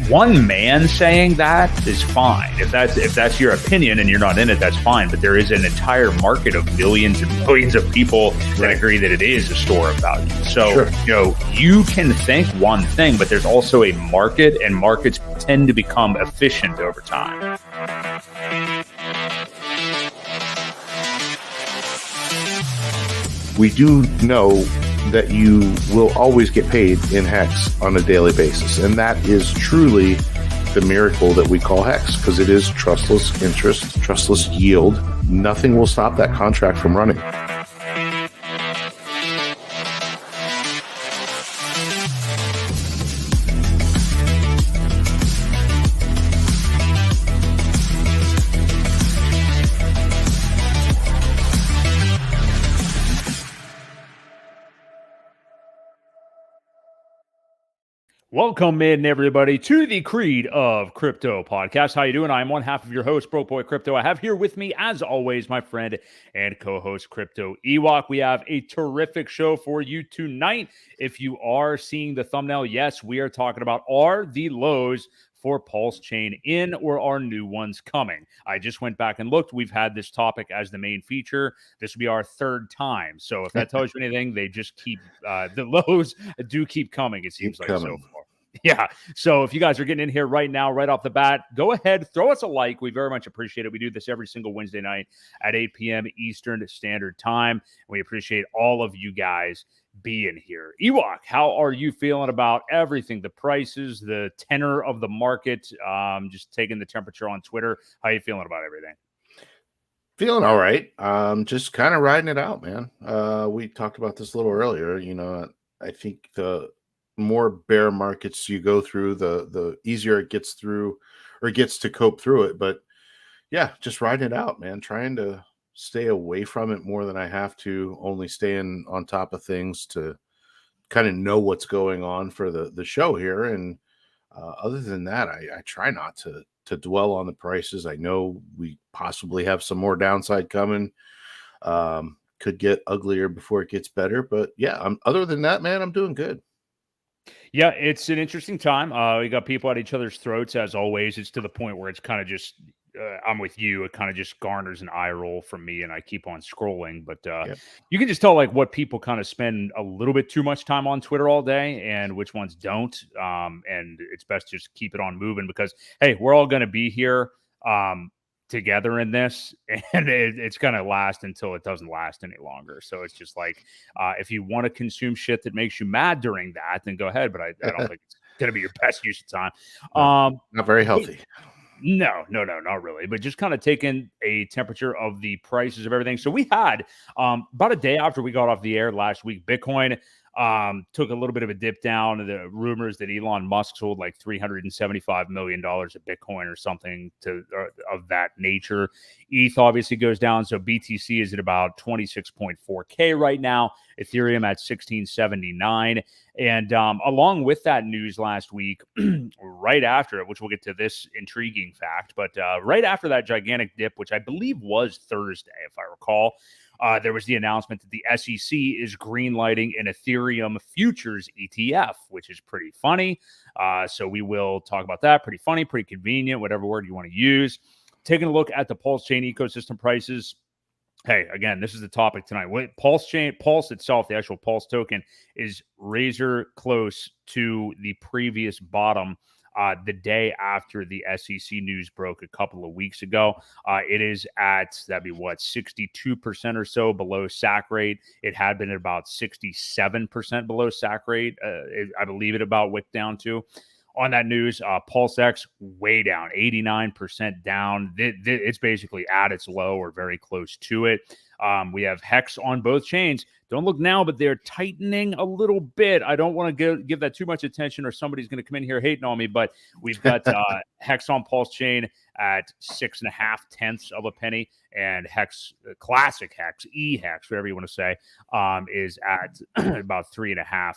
one man saying that is fine. If that's your opinion and you're not in it, that's fine. But there is an entire market of millions and millions of people that agree that it is a store of value. So, you can think one thing, but there's also a market, and markets tend to become efficient over time. We do know that you will always get paid in Hex on a daily basis. And that is truly the miracle that we call Hex, because it is trustless interest, trustless yield. Nothing will stop that contract from running. Welcome in, everybody, to the Creed of Crypto podcast. How you doing? I'm one half of your host, Boi Crypto. I have here with me, as always, my friend and co-host, Crypto Ewok. We have a terrific show for you tonight. If you are seeing the thumbnail, yes, we are talking about are the lows for PulseChain in, or are new ones coming? I just went back and looked. We've had this topic as the main feature. This will be our third time. So if that tells you anything, they just keep the lows do keep coming, it seems like so far. Yeah. So if you guys are getting in here right now, right off the bat, go ahead, throw us a like. We very much appreciate it. We do this every single Wednesday night at 8 p.m. Eastern Standard Time. We appreciate all of you guys being here. Ewok, how are you feeling about everything? The prices, the tenor of the market, just taking the temperature on Twitter. How are you feeling about everything? Feeling all right. Just kind of riding it out, man. We talked about this a little earlier. I think the more bear markets you go through, the easier it gets through, or gets to cope through it. But yeah, just riding it out, man. Trying to stay away from it more than I have to, only staying on top of things to kind of know what's going on for the show here. And other than that, I try not to dwell on the prices. I know we possibly have some more downside coming. Could get uglier before it gets better. But yeah, other than that, man, I'm doing good. Yeah, it's an interesting time. We got people at each other's throats, as always. It's to the point where it's kind of just, I'm with you. It kind of just garners an eye roll from me, and I keep on scrolling. But you can just tell like what people kind of spend a little bit too much time on Twitter all day, and which ones don't. And it's best to just keep it on moving, because hey, we're all going to be here together in this, and it's going to last until it doesn't last any longer. So it's just like, if you want to consume shit that makes you mad during that, then go ahead. But I don't think it's going to be your best use of time. Not very healthy. No, not really. But just kind of taking a temperature of the prices of everything. So we had about a day after we got off the air last week, Bitcoin took a little bit of a dip down. The rumors that Elon Musk sold like $375 million of Bitcoin or something of that nature. ETH obviously goes down. So BTC is at about 26.4K right now. Ethereum at 1679. And along with that news last week, right after it, which we'll get to this intriguing fact, but right after that gigantic dip, which I believe was Thursday, if I recall, there was the announcement that the SEC is greenlighting an Ethereum Futures ETF, which is pretty funny. So we will talk about that. Pretty funny, pretty convenient, whatever word you want to use. Taking a look at the PulseChain ecosystem prices. Hey, again, this is the topic tonight. PulseChain, Pulse itself, the actual Pulse token, is razor close to the previous bottom the day after the SEC news broke a couple of weeks ago. It is at, that'd be what, 62% or so below SAC rate. It had been at about 67% below SAC rate. I believe it about wicked down to. On that news, PulseX way down, 89% down. It's basically at its low or very close to it. We have Hex on both chains. Don't look now, but they're tightening a little bit. I don't want to give that too much attention, or somebody's going to come in here hating on me, but we've got Hex on PulseChain at 6.5 tenths of a penny, and Hex, classic Hex, E-Hex, whatever you want to say, is at about 3.5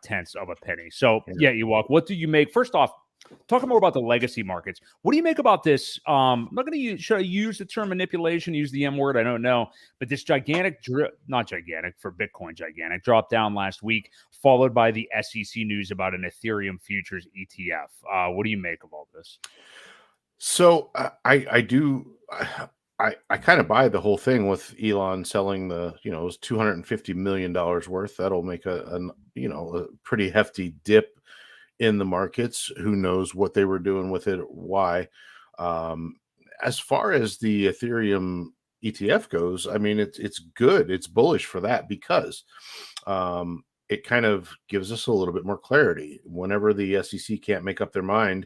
tenths of a penny. So yeah, Ewok, what do you make? First off, Talking more about the legacy markets. What do you make about this? I'm not going to use, should I use the term manipulation, use the M word? I don't know. But this gigantic, not gigantic for Bitcoin, gigantic drop down last week, followed by the SEC news about an Ethereum futures ETF. What do you make of all this? So I do. I kind of buy the whole thing with Elon selling the, it was $250 million worth. That'll make a pretty hefty dip in the markets. Who knows what they were doing with it? Why? Um, as far as the Ethereum ETF goes, I mean, it's good. It's bullish for that because it kind of gives us a little bit more clarity. Whenever the SEC can't make up their mind,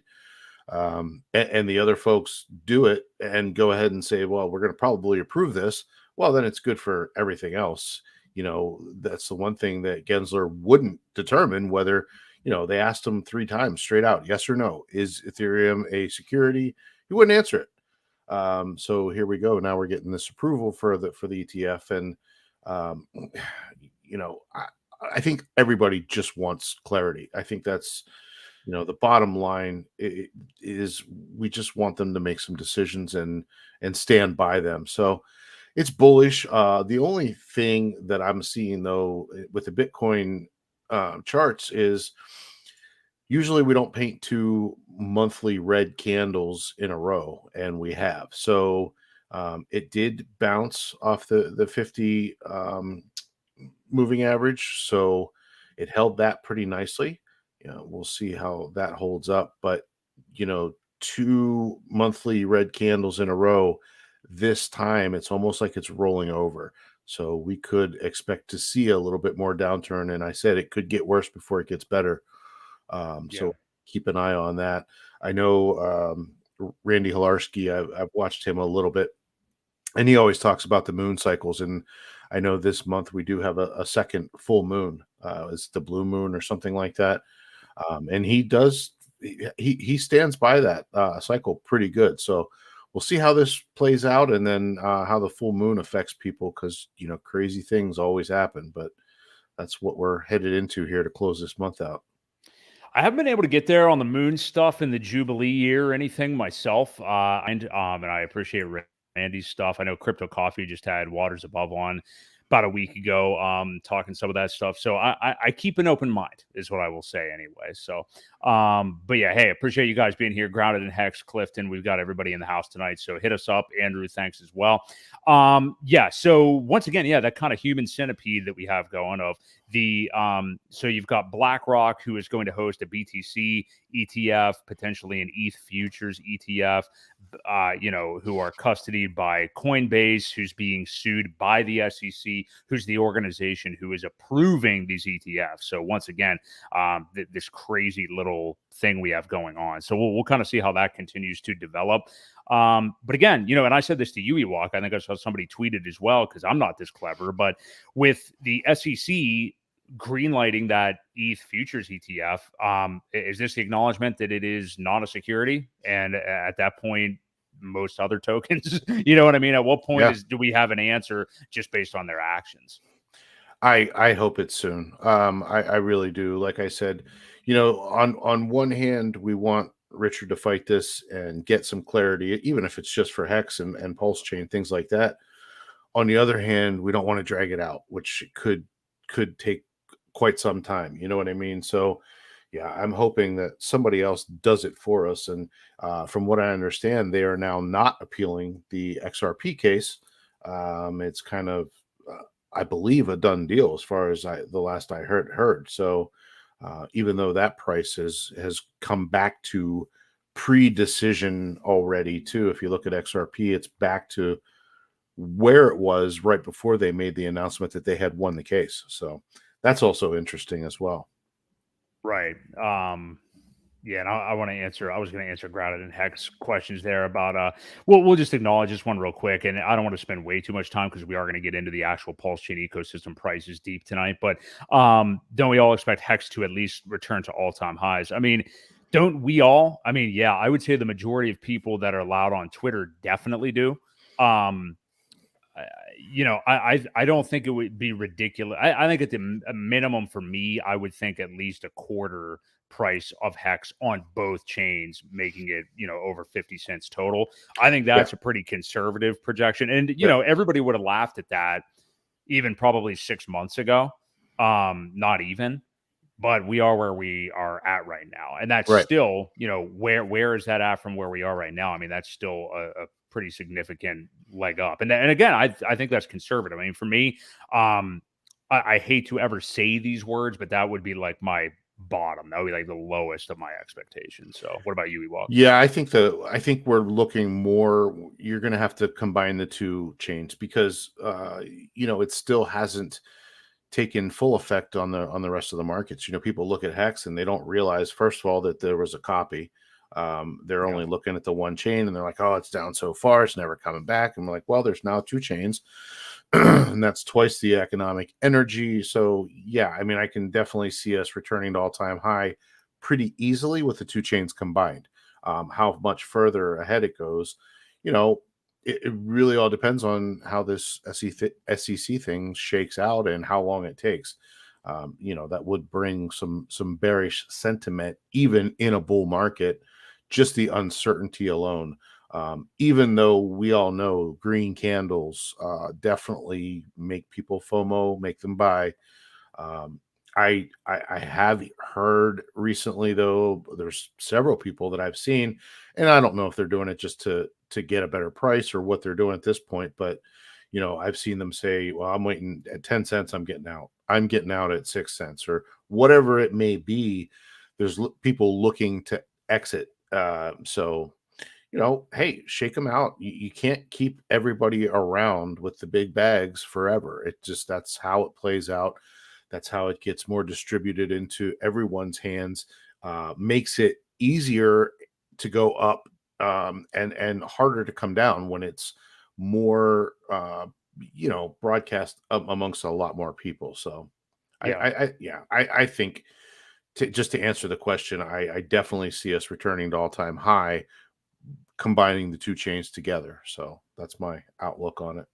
and the other folks do it and go ahead and say, well, we're going to probably approve this, well, then it's good for everything else. That's the one thing that Gensler wouldn't determine whether, they asked him 3 times straight out, yes or no, is Ethereum a security? He wouldn't answer it. So here we go. Now we're getting this approval for the ETF. And, I think everybody just wants clarity. I think that's, the bottom line is we just want them to make some decisions and stand by them. So it's bullish. The only thing that I'm seeing though with the Bitcoin charts is usually we don't paint 2 monthly red candles in a row, and we have. So it did bounce off the 50 moving average, so it held that pretty nicely. We'll see how that holds up. But 2 monthly red candles in a row, this time it's almost like it's rolling over. So we could expect to see a little bit more downturn. And I said it could get worse before it gets better. So keep an eye on that. I know Randy Hilarski, I've watched him a little bit, and he always talks about the moon cycles. And I know this month we do have a second full moon. It's the blue moon or something like that. And he stands by that cycle pretty good. So we'll see how this plays out, and then how the full moon affects people, because crazy things always happen. But that's what we're headed into here to close this month out. I haven't been able to get there on the moon stuff in the Jubilee year or anything myself. And I appreciate Randy's stuff. I know Crypto Coffee just had Waters Above on about a week ago, talking some of that stuff. So I keep an open mind is what I will say anyway. So, but yeah, hey, appreciate you guys being here. Grounded in Hex, Clifton. We've got everybody in the house tonight. So hit us up. Andrew, thanks as well. Yeah. So once again, yeah, that kind of human centipede that we have going of the, so you've got BlackRock, who is going to host a BTC ETF, potentially an ETH Futures ETF, who are custodied by Coinbase, who's being sued by the SEC, who's the organization who is approving these ETFs. So once again, this crazy little thing we have going on. So we'll kind of see how that continues to develop. But again, and I said this to you, Ewok, I think I saw somebody tweeted as well, because I'm not this clever, but with the SEC greenlighting that ETH futures ETF, is this the acknowledgement that it is not a security? And at that point, most other tokens, you know what I mean? At what point do we have an answer just based on their actions? I hope it's soon. I really do. Like I said, on one hand, we want Richard to fight this and get some clarity, even if it's just for Hex and PulseChain, things like that. On the other hand, we don't want to drag it out, which could take quite some time. You know what I mean? So yeah, I'm hoping that somebody else does it for us. And from what I understand, they are now not appealing the XRP case. It's kind of, I believe, a done deal as far as the last I heard. So even though that price has come back to pre-decision already too, if you look at XRP, it's back to where it was right before they made the announcement that they had won the case. So that's also interesting as well. Right. Yeah, and I want to answer. I was going to answer Grounded and Hex questions there about. We'll just acknowledge this one real quick, and I don't want to spend way too much time because we are going to get into the actual PulseChain ecosystem prices deep tonight. But don't we all expect Hex to at least return to all-time highs? I mean, don't we all? I mean, yeah, I would say the majority of people that are allowed on Twitter definitely do. I don't think it would be ridiculous. I think at the minimum for me, I would think at least a quarter price of Hex on both chains, making it, over 50 cents total. I think that's a pretty conservative projection. And, everybody would have laughed at that even probably 6 months ago. Not even. But we are where we are at right now. And that's still, where is that at from where we are right now? I mean, that's still a pretty significant leg up. And again, I think that's conservative. I mean, for me, I hate to ever say these words, but that would be like my bottom. That would be like the lowest of my expectations. So what about you, Ewok? Yeah, I think we're looking more. You're going to have to combine the two chains because, it still hasn't taken full effect on the rest of the markets. People look at Hex and they don't realize, first of all, that there was a copy. They're only looking at the one chain and they're like, oh, it's down so far, it's never coming back. And we're like, well, there's now two chains and that's twice the economic energy. So yeah, I mean, I can definitely see us returning to all-time high pretty easily with the two chains combined. How much further ahead it goes, it really all depends on how this SEC thing shakes out and how long it takes. That would bring some bearish sentiment, even in a bull market, just the uncertainty alone. Even though we all know green candles definitely make people FOMO, make them buy. I have heard recently, though, there's several people that I've seen, and I don't know if they're doing it just to get a better price or what they're doing at this point, but I've seen them say, well, I'm waiting at 10 cents, I'm getting out at 6 cents or whatever it may be. There's people looking to exit. So hey, shake them out. You can't keep everybody around with the big bags forever. That's how it plays out. That's how it gets more distributed into everyone's hands, makes it easier to go up and harder to come down when it's more, broadcast amongst a lot more people. So I think just to answer the question, I definitely see us returning to all-time high, combining the two chains together. So that's my outlook on it.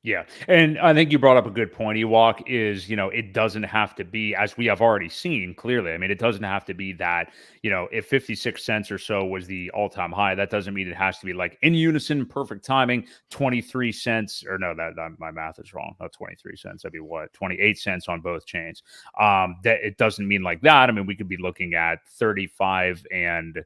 Yeah. And I think you brought up a good point, Ewok, is, it doesn't have to be, as we have already seen clearly. I mean, it doesn't have to be that, if 56 cents or so was the all-time high, that doesn't mean it has to be like in unison, perfect timing, 23 cents, or no, that my math is wrong. Not 23 cents. That'd be what? 28 cents on both chains. That it doesn't mean like that. I mean, we could be looking at 35 and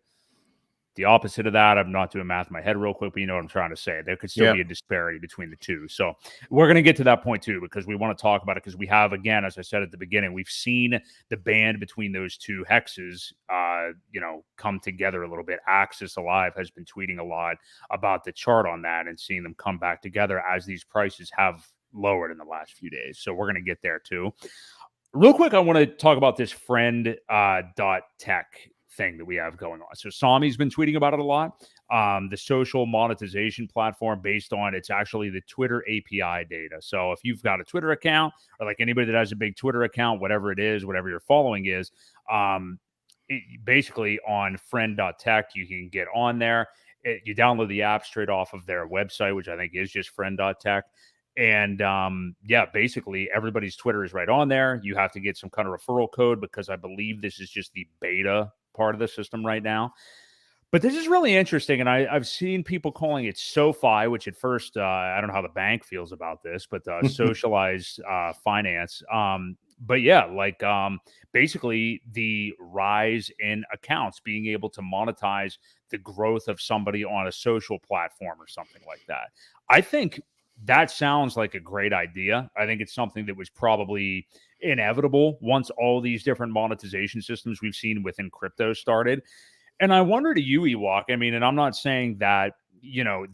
the opposite of that. I'm not doing math in my head real quick, but you know what I'm trying to say. There could still be a disparity between the two. So we're going to get to that point too, because we want to talk about it, because we have, again, as I said at the beginning, we've seen the band between those two hexes, come together a little bit. Axis Alive has been tweeting a lot about the chart on that and seeing them come back together as these prices have lowered in the last few days. So we're going to get there too. Real quick, I want to talk about this Friend.Tech thing that we have going on. So Sami's been tweeting about it a lot. The social monetization platform based on, it's actually the Twitter API data. So if you've got a Twitter account, or like anybody that has a big Twitter account, whatever it is, whatever your following is, basically on Friend.Tech, you can get on there. You download the app straight off of their website, which I think is just Friend.Tech. And basically everybody's Twitter is right on there. You have to get some kind of referral code, because I believe this is just the beta part of the system right now. But this is really interesting, and I've seen people calling it SoFi, which at first, I don't know how the bank feels about this, but socialized finance. But yeah, basically the rise in accounts, being able to monetize the growth of somebody on a social platform or something like that. I think that sounds like a great idea. I think it's something that was probably inevitable once all these different monetization systems we've seen within crypto started. And I wonder to you, Ewok, I mean, and I'm not saying that,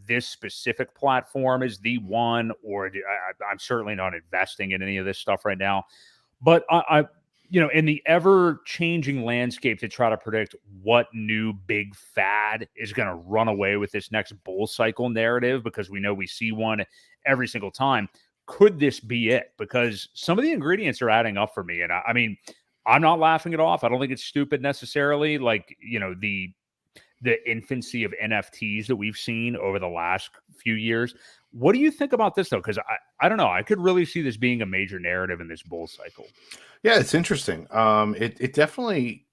this specific platform is the one, or I'm certainly not investing in any of this stuff right now, but I in the ever-changing landscape to try to predict what new big fad is going to run away with this next bull cycle narrative, because we know we see one every single time. Could this be it? Because some of the ingredients are adding up for me. And I mean, I'm not laughing it off. I don't think it's stupid necessarily. Like, the infancy of NFTs that we've seen over the last few years. What do you think about this, though? Because I don't know. I could really see this being a major narrative in this bull cycle. Yeah, it's interesting. It definitely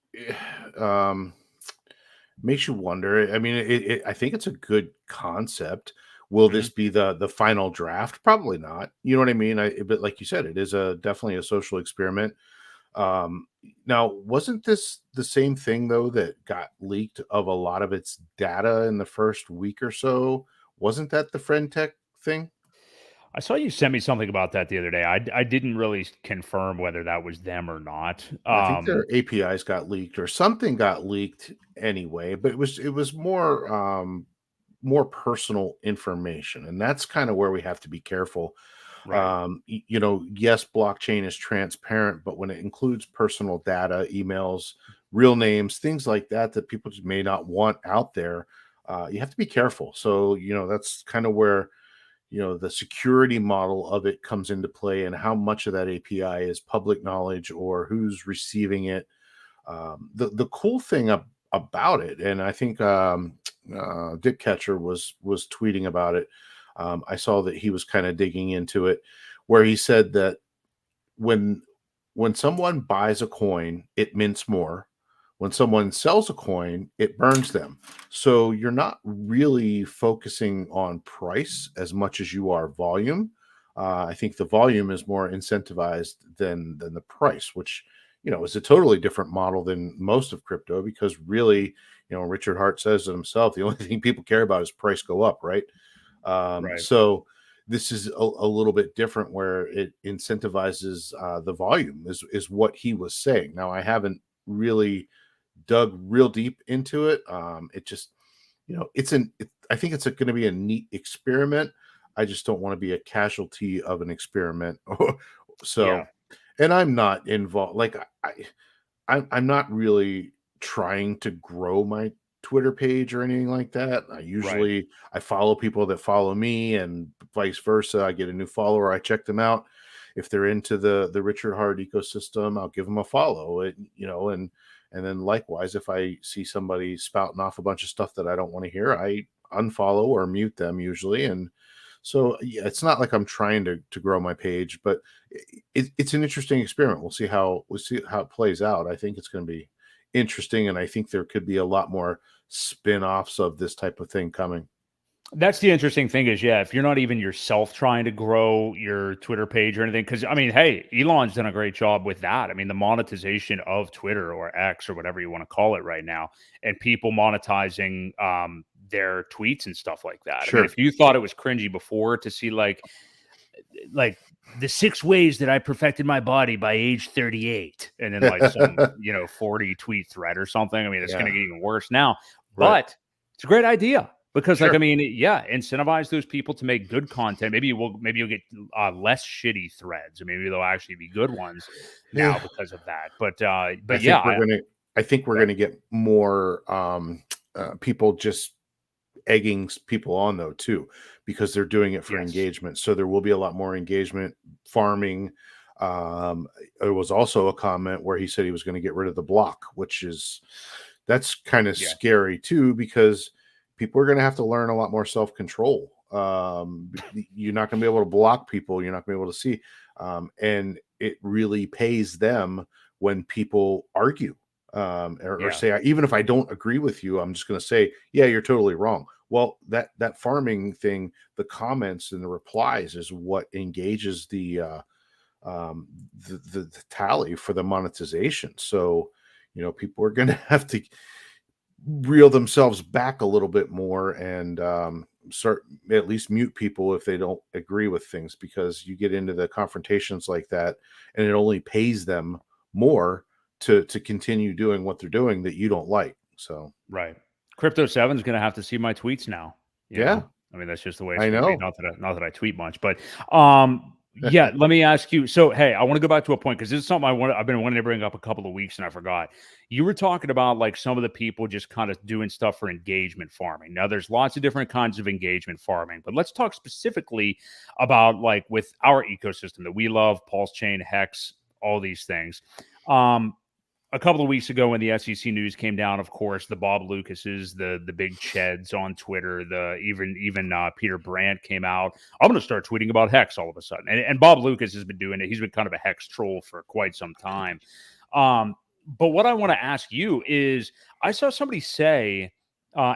makes you wonder. I mean, I think it's a good concept. Will this Mhm. be the final draft? Probably not. You know what I mean? But like you said, it is definitely a social experiment. Now, wasn't this the same thing though that got leaked of a lot of its data in the first week or so? Wasn't that the Friend.Tech thing? I saw you send me something about that the other day. I didn't really confirm whether that was them or not. I think their APIs got leaked or something got leaked anyway, but it was more personal information, and that's kind of where we have to be careful. Right, Yes, blockchain is transparent, but when it includes personal data, emails, real names, things like that that people just may not want out there, you have to be careful. So that's kind of where the security model of it comes into play, and how much of that API is public knowledge or who's receiving it. The cool thing about it, and I think Dick Catcher was tweeting about it. I saw that he was kind of digging into it, where he said that when when someone buys a coin, it mints more. When someone sells a coin, it burns them. So you're not really focusing on price as much as you are volume. I think the volume is more incentivized than the price, which is a totally different model than most of crypto, because really, Richard Hart says it himself. The only thing people care about is price go up, right? right. So this is a little bit different, where it incentivizes the volume, is what he was saying. Now, I haven't really dug real deep into it. It just, I think it's going to be a neat experiment. I just don't want to be a casualty of an experiment. Yeah, So, and I'm not involved. Like I'm not really trying to grow my Twitter page or anything like that. right. I follow people that follow me, and vice versa. I get a new follower, I check them out. If they're into the Richard Hart ecosystem, I'll give them a follow. And then likewise, if I see somebody spouting off a bunch of stuff that I don't want to hear, I unfollow or mute them usually. And so yeah, it's not like I'm trying to grow my page, but it's an interesting experiment. We'll see how it plays out. I think it's going to be interesting, and I think there could be a lot more spin-offs of this type of thing coming. That's the interesting thing is, yeah, if you're not even yourself trying to grow your Twitter page or anything, because I mean, hey, Elon's done a great job with that. I mean, the monetization of Twitter or X or whatever you want to call it right now, and people monetizing their tweets and stuff like that. I mean, Sure. if you thought it was cringy before to see like the 6 ways that I perfected my body by age 38, and then like some 40 tweet thread or something. I mean, it's going to Yeah. get even worse now, Right. but it's a great idea because, like, I Sure. mean, yeah, incentivize those people to make good content. Maybe you'll get less shitty threads, or maybe they'll actually be good ones now Yeah. because of that. I But yeah, think we're gonna I think we're gonna get more people just egging people on, though, too, because they're doing it for yes, engagement. So there will be a lot more engagement farming. Um, there was also a comment where he said he was going to get rid of the block, that's kind of yeah, scary too, because people are going to have to learn a lot more self-control. You're not going to be able to block people. You're not going to be able to see, and it really pays them when people argue, or yeah, say, even if I don't agree with you, I'm just going to say, yeah, you're totally wrong. Well, that farming thing, the comments and the replies, is what engages um, the tally for the monetization. So, people are going to have to reel themselves back a little bit more, and start at least mute people if they don't agree with things, because you get into the confrontations like that, and it only pays them more to continue doing what they're doing that you don't like. So right. Crypto 7 is going to have to see my tweets now. yeah, I mean, that's just the way it's I going to be. know. Not that I tweet much, but yeah. Let me ask you. So, hey, I want to go back to a point because this is something I've been wanting to bring up a couple of weeks and I forgot. You were talking about like some of the people just kind of doing stuff for engagement farming. Now, there's lots of different kinds of engagement farming, but let's talk specifically about like with our ecosystem that we love, PulseChain, Hex, all these things. Um, a couple of weeks ago when the SEC news came down, of course, the Bob Lucases, the big Cheds on Twitter, the even Peter Brandt came out. I'm going to start tweeting about Hex all of a sudden, and Bob Lucas has been doing it. He's been kind of a Hex troll for quite some time. But what I want to ask you is, I saw somebody say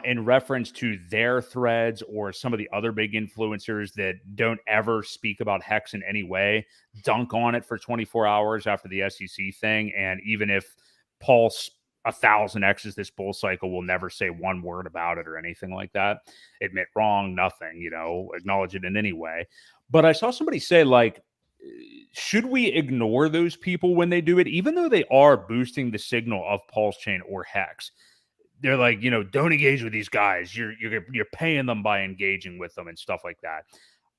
in reference to their threads or some of the other big influencers that don't ever speak about Hex in any way, dunk on it for 24 hours after the SEC thing. And even if Pulse 1,000X's this bull cycle, will never say one word about it or anything like that. Admit wrong, nothing, acknowledge it in any way. But I saw somebody say, like, should we ignore those people when they do it, even though they are boosting the signal of PulseChain or Hex? They're like, don't engage with these guys. You're paying them by engaging with them and stuff like that.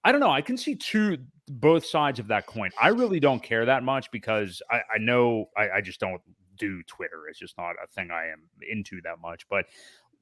I don't know. I can see both sides of that coin. I really don't care that much because I know I just don't do Twitter. It's just not a thing I am into that much. But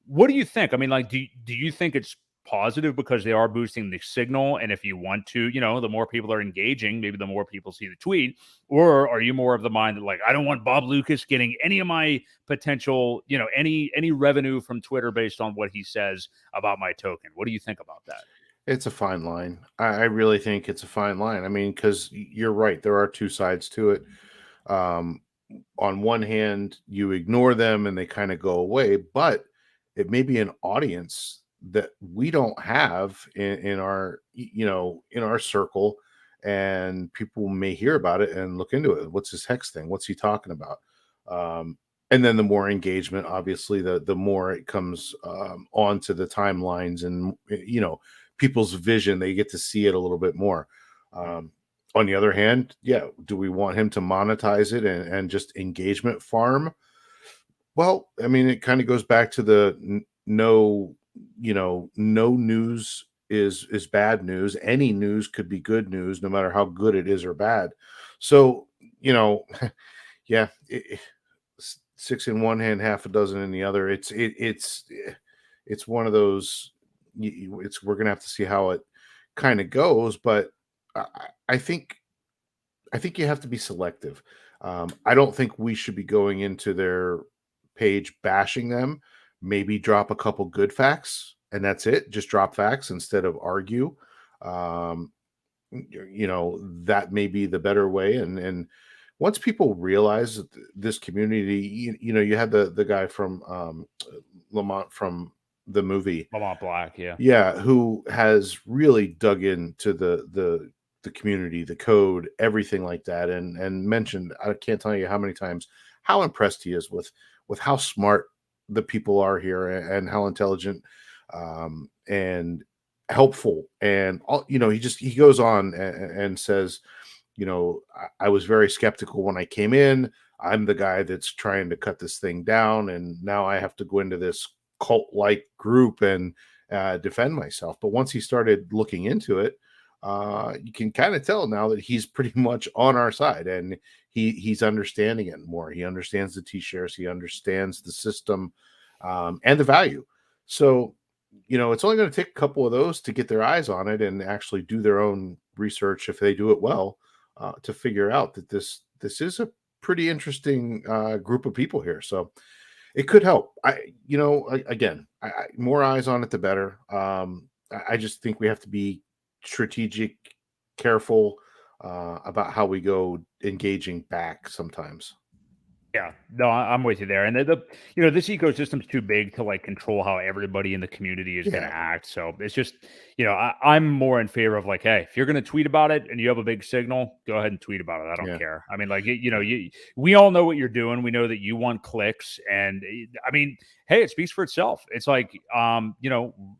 what do you think? I mean, like, do you think it's positive because they are boosting the signal? And if you want to, the more people are engaging, maybe the more people see the tweet. Or are you more of the mind that, like, I don't want Bob Lucas getting any of my potential, any revenue from Twitter based on what he says about my token? What do you think about that? It's a fine line. I really think it's a fine line. I mean, because you're right, there are two sides to it. On one hand, you ignore them and they kind of go away, but it may be an audience that we don't have in our in our circle, and people may hear about it and look into it. What's this Hex thing? What's he talking about? And then the more engagement, obviously, the more it comes onto the timelines, and people's vision, they get to see it a little bit more. On the other hand, yeah, do we want him to monetize it and just engagement farm? Well, I mean, it kind of goes back to the no news is bad news. Any news could be good news, no matter how good it is or bad. So, yeah, six in one hand, half a dozen in the other. It's one of those. We're gonna have to see how it kind of goes, but I think you have to be selective. I don't think we should be going into their page bashing them. Maybe drop a couple good facts and that's it. Just drop facts instead of argue. That may be the better way. And once people realize that this community, you had the guy from Lamont from the movie Lamont Black, who has really dug into the community, the code, everything like that, and mentioned, I can't tell you how many times, how impressed he is with how smart the people are here and how intelligent and helpful. And all, he goes on and says, I was very skeptical when I came in. I'm the guy that's trying to cut this thing down, and now I have to go into this cult-like group and defend myself. But once he started looking into it, you can kind of tell now that he's pretty much on our side, and he's understanding it more. He understands the T-shares, he understands the system and the value. So, it's only going to take a couple of those to get their eyes on it and actually do their own research, if they do it well, to figure out that this is a pretty interesting group of people here. So it could help. Again, more eyes on it, the better. I just think we have to be strategic, careful about how we go engaging back sometimes. Yeah, no, I'm with you there. And this ecosystem's too big to, like, control how everybody in the community is going to act. So it's just, I'm more in favor of, like, hey, if you're going to tweet about it and you have a big signal, go ahead and tweet about it. I don't care. I mean, like, we all know what you're doing. We know that you want clicks, and I mean, hey, it speaks for itself. It's like,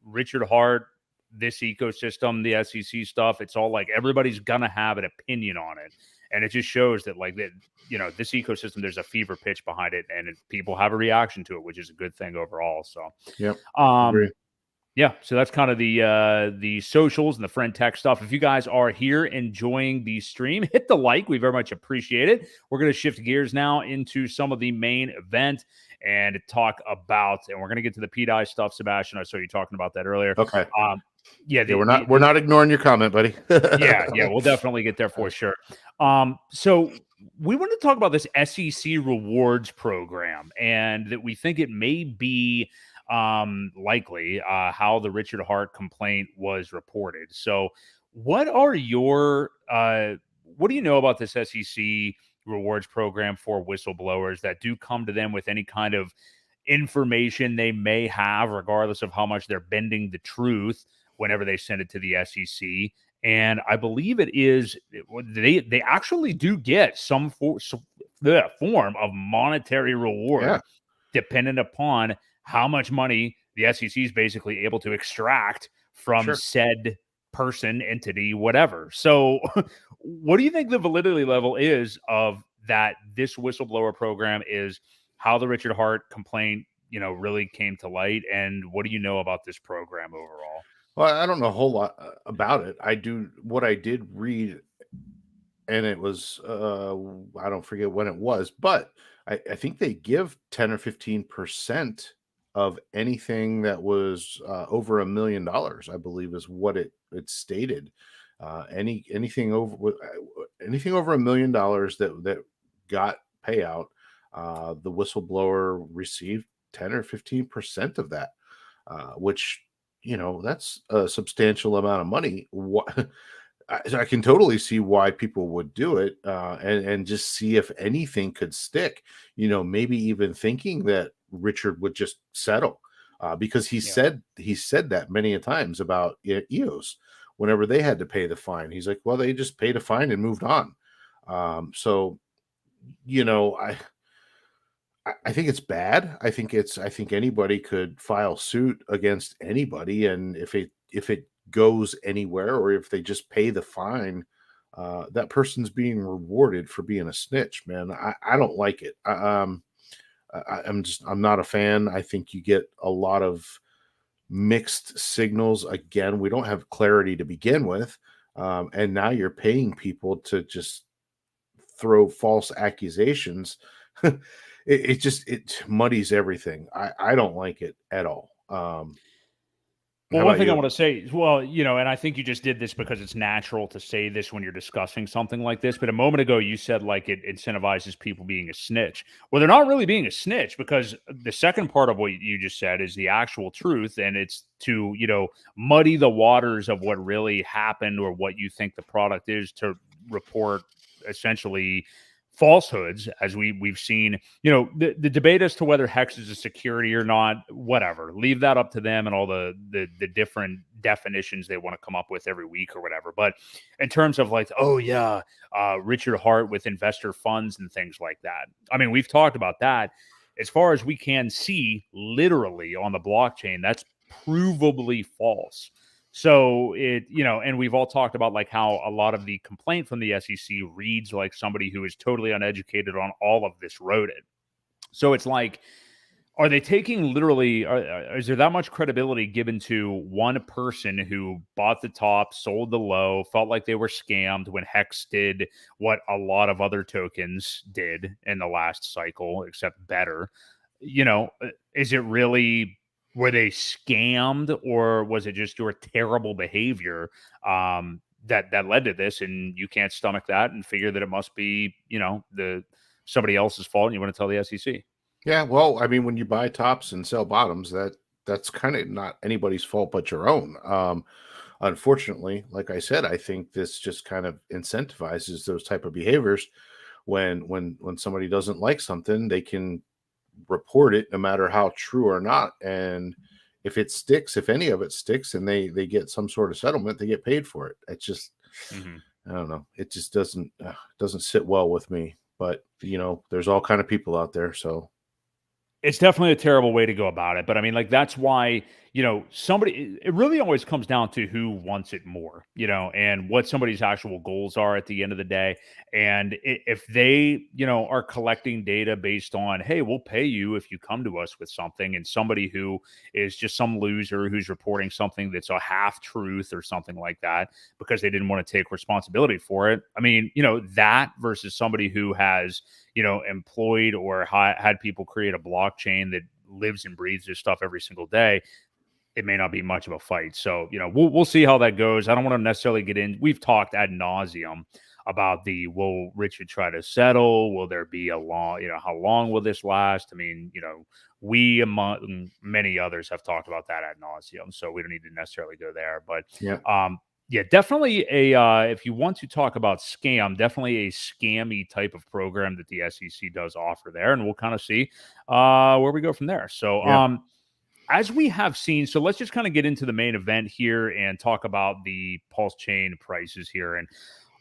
Richard Hart, this ecosystem, the SEC stuff, it's all like everybody's gonna have an opinion on it. And it just shows that, like, that, this ecosystem, there's a fever pitch behind it, and people have a reaction to it, which is a good thing overall. So, agree. Yeah, so that's kind of the socials and the Friend.Tech stuff. If you guys are here enjoying the stream, hit the like. We very much appreciate it. We're going to shift gears now into some of the main event and talk about, and we're going to get to the pDAI stuff, Sebastian. I saw you talking about that earlier. Okay. We're not ignoring your comment, buddy. yeah, we'll definitely get there for sure. So we want to talk about this SEC rewards program, and that we think it may be likely how the Richard Hart complaint was reported. So what are your what do you know about this SEC rewards program for whistleblowers that do come to them with any kind of information they may have, regardless of how much they're bending the truth whenever they send it to the SEC. And I believe it is they actually do get some the form of monetary reward Yeah, dependent upon how much money the SEC is basically able to extract from sure. said person, entity, whatever. So, what do you think the validity level is of that? This whistleblower program is how the Richard Hart complaint, really came to light, and what do you know about this program overall? Well, I don't know a whole lot about it. What I did read, and it was I don't forget when it was, but I think they give 10 or 15% of anything that was over $1 million, I believe is what it stated. Anything over $1 million that got payout, the whistleblower received 10 or 15% of that, which that's a substantial amount of money. What I can totally see why people would do it, and just see if anything could stick. Maybe even thinking that Richard would just settle, because he said that many a times about EOS. Whenever they had to pay the fine, he's like, "Well, they just paid a fine and moved on." So you know, I I think it's bad. I think anybody could file suit against anybody, and if it goes anywhere, or if they just pay the fine, that person's being rewarded for being a snitch, man. I don't like it. I'm not a fan. I think you get a lot of mixed signals. Again, we don't have clarity to begin with, and now you're paying people to just throw false accusations. It muddies everything. I don't like it at all. Well, How one about thing I you? want to say is, well, and I think you just did this because it's natural to say this when you're discussing something like this. But a moment ago, you said like it incentivizes people being a snitch. Well, they're not really being a snitch, because the second part of what you just said is the actual truth. And it's to, muddy the waters of what really happened or what you think the product is, to report essentially falsehoods, as we've seen. The debate as to whether Hex is a security or not, whatever, leave that up to them and all the different definitions they want to come up with every week or whatever. But in terms of like, oh yeah, Richard Hart with investor funds and things like that, I mean, we've talked about that. As far as we can see, literally on the blockchain, that's provably false. So and we've all talked about like how a lot of the complaint from the SEC reads like somebody who is totally uneducated on all of this wrote it. So it's like, are they taking literally, is there that much credibility given to one person who bought the top, sold the low, felt like they were scammed when Hex did what a lot of other tokens did in the last cycle, except better? Is it really, were they scammed, or was it just your terrible behavior that led to this, and you can't stomach that and figure that it must be, the somebody else's fault, and you want to tell the SEC? Yeah, well, I mean, when you buy tops and sell bottoms, that's kind of not anybody's fault but your own. Unfortunately, like I said, I think this just kind of incentivizes those type of behaviors. When somebody doesn't like something, they can report it no matter how true or not, and if it sticks, if any of it sticks, and they get some sort of settlement, they get paid for it. It's just, Mm-hmm. I don't know, it just doesn't sit well with me. But there's all kind of people out there, so It's definitely a terrible way to go about it, but I mean, like, that's why, somebody, it really always comes down to who wants it more, and what somebody's actual goals are at the end of the day. And if they, are collecting data based on, hey, we'll pay you if you come to us with something, and somebody who is just some loser who's reporting something that's a half truth or something like that because they didn't want to take responsibility for it. I mean, that versus somebody who has, employed or had people create a blockchain that lives and breathes this stuff every single day, it may not be much of a fight. So, we'll see how that goes. I don't want to necessarily get in. We've talked ad nauseum about will Richard try to settle? Will there be a long, how long will this last? I mean, we among many others have talked about that ad nauseum, so we don't need to necessarily go there. But yeah. Yeah, definitely if you want to talk about scam, definitely a scammy type of program that the SEC does offer there, and we'll kind of see where we go from there. So, Yeah. as we have seen, so let's just kind of get into the main event here and talk about the PulseChain prices here and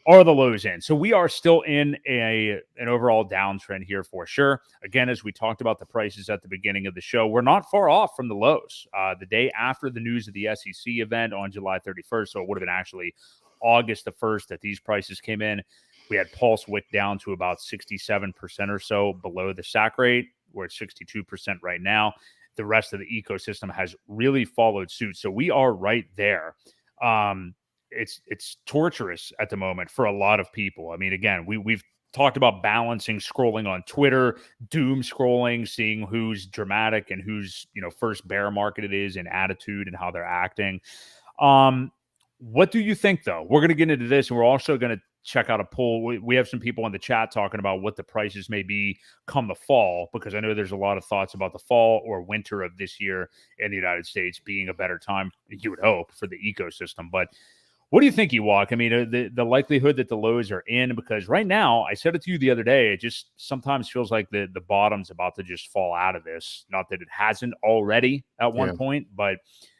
are the lows in. So we are still in an overall downtrend here for sure. Again, as we talked about the prices at the beginning of the show, we're not far off from the lows. The day after the news of the SEC event on July 31st, so it would have been actually August the 1st that these prices came in. We had Pulse wick down to about 67% or so below the SAC rate. We're at 62% right now. The rest of the ecosystem has really followed suit. So we are right there. It's torturous at the moment for a lot of people. I mean, again, we've talked about balancing scrolling on Twitter, doom scrolling, seeing who's dramatic and who's, first bear market it is in attitude and how they're acting. What do you think, though? We're going to get into this, and we're also going to check out a poll. We have some people in the chat talking about what the prices may be come the fall, because I know there's a lot of thoughts about the fall or winter of this year in the United States being a better time, you would hope, for the ecosystem. But what do you think, Ewok? I mean, the likelihood that the lows are in, because right now, I said it to you the other day, it just sometimes feels like the bottom's about to just fall out of this. Not that it hasn't already at one point, but,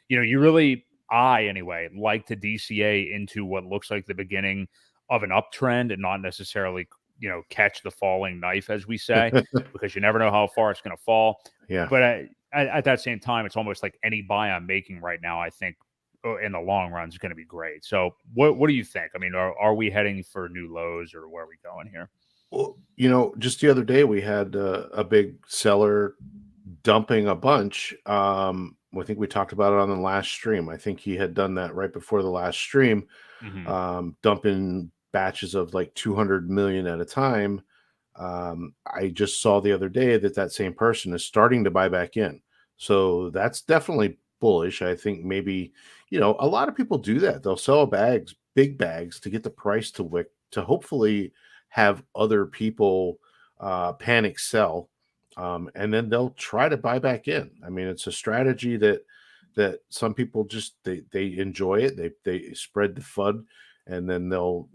you really, anyway, like to DCA into what looks like the beginning of an uptrend and not necessarily, catch the falling knife, as we say, because you never know how far it's going to fall. Yeah. But at that same time, it's almost like any buy I'm making right now, I think, in the long run is going to be great. So what do you think? I mean, are we heading for new lows, or where are we going here? Well, just the other day we had a big seller dumping a bunch. I think we talked about it on the last stream. I think he had done that right before the last stream, dumping batches of like 200 million at a time. I just saw the other day that same person is starting to buy back in. So that's definitely bullish. I think maybe, a lot of people do that. They'll sell big bags to get the price to wick, to hopefully have other people panic sell. And then they'll try to buy back in. I mean, it's a strategy that some people just, they enjoy it. They spread the FUD, and then they'll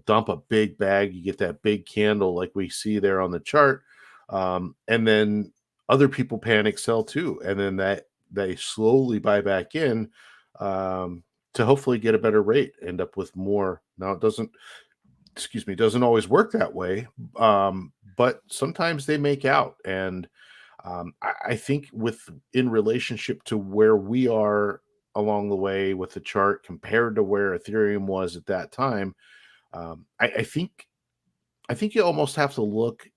dump a big bag. You get that big candle like we see there on the chart. And then other people panic sell too. And then they slowly buy back in to hopefully get a better rate, end up with more. Now it doesn't always work that way. But sometimes they make out. And I think in relationship to where we are along the way with the chart compared to where Ethereum was at that time, I think you almost have to look,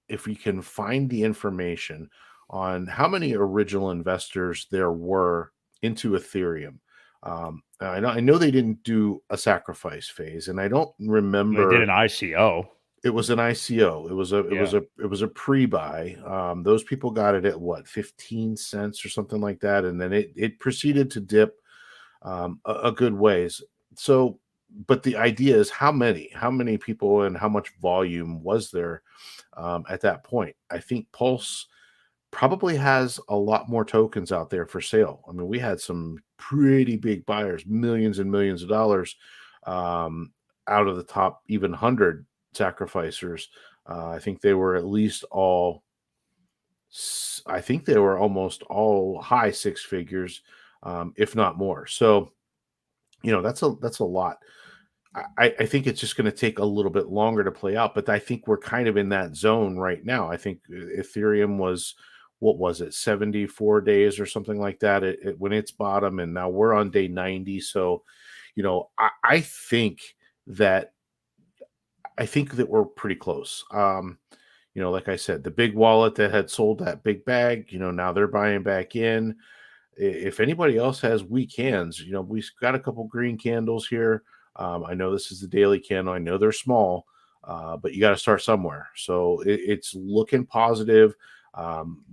if you can find the information on how many original investors there were into Ethereum. I know they didn't do a sacrifice phase, and I don't remember. They did an ICO. It was an ICO. It was a pre-buy. Those people got it at what, 15 cents or something like that, and then it proceeded to dip a good ways. So, but the idea is how many people and how much volume was there at that point? I think Pulse probably has a lot more tokens out there for sale. I mean, we had some pretty big buyers, millions and millions of dollars out of the top even 100 sacrificers. I think they were at least all, I think they were almost all high six figures, if not more. So, that's a lot. I think it's just going to take a little bit longer to play out, but I think we're kind of in that zone right now. I think Ethereum was, what was it, 74 days or something like that when it's bottom, and now we're on day 90. So, I think that we're pretty close. Like I said, the big wallet that had sold that big bag, now they're buying back in. If anybody else has weak hands, we've got a couple green candles here. I know this is the daily candle. I know they're small, but you got to start somewhere. So it's looking positive.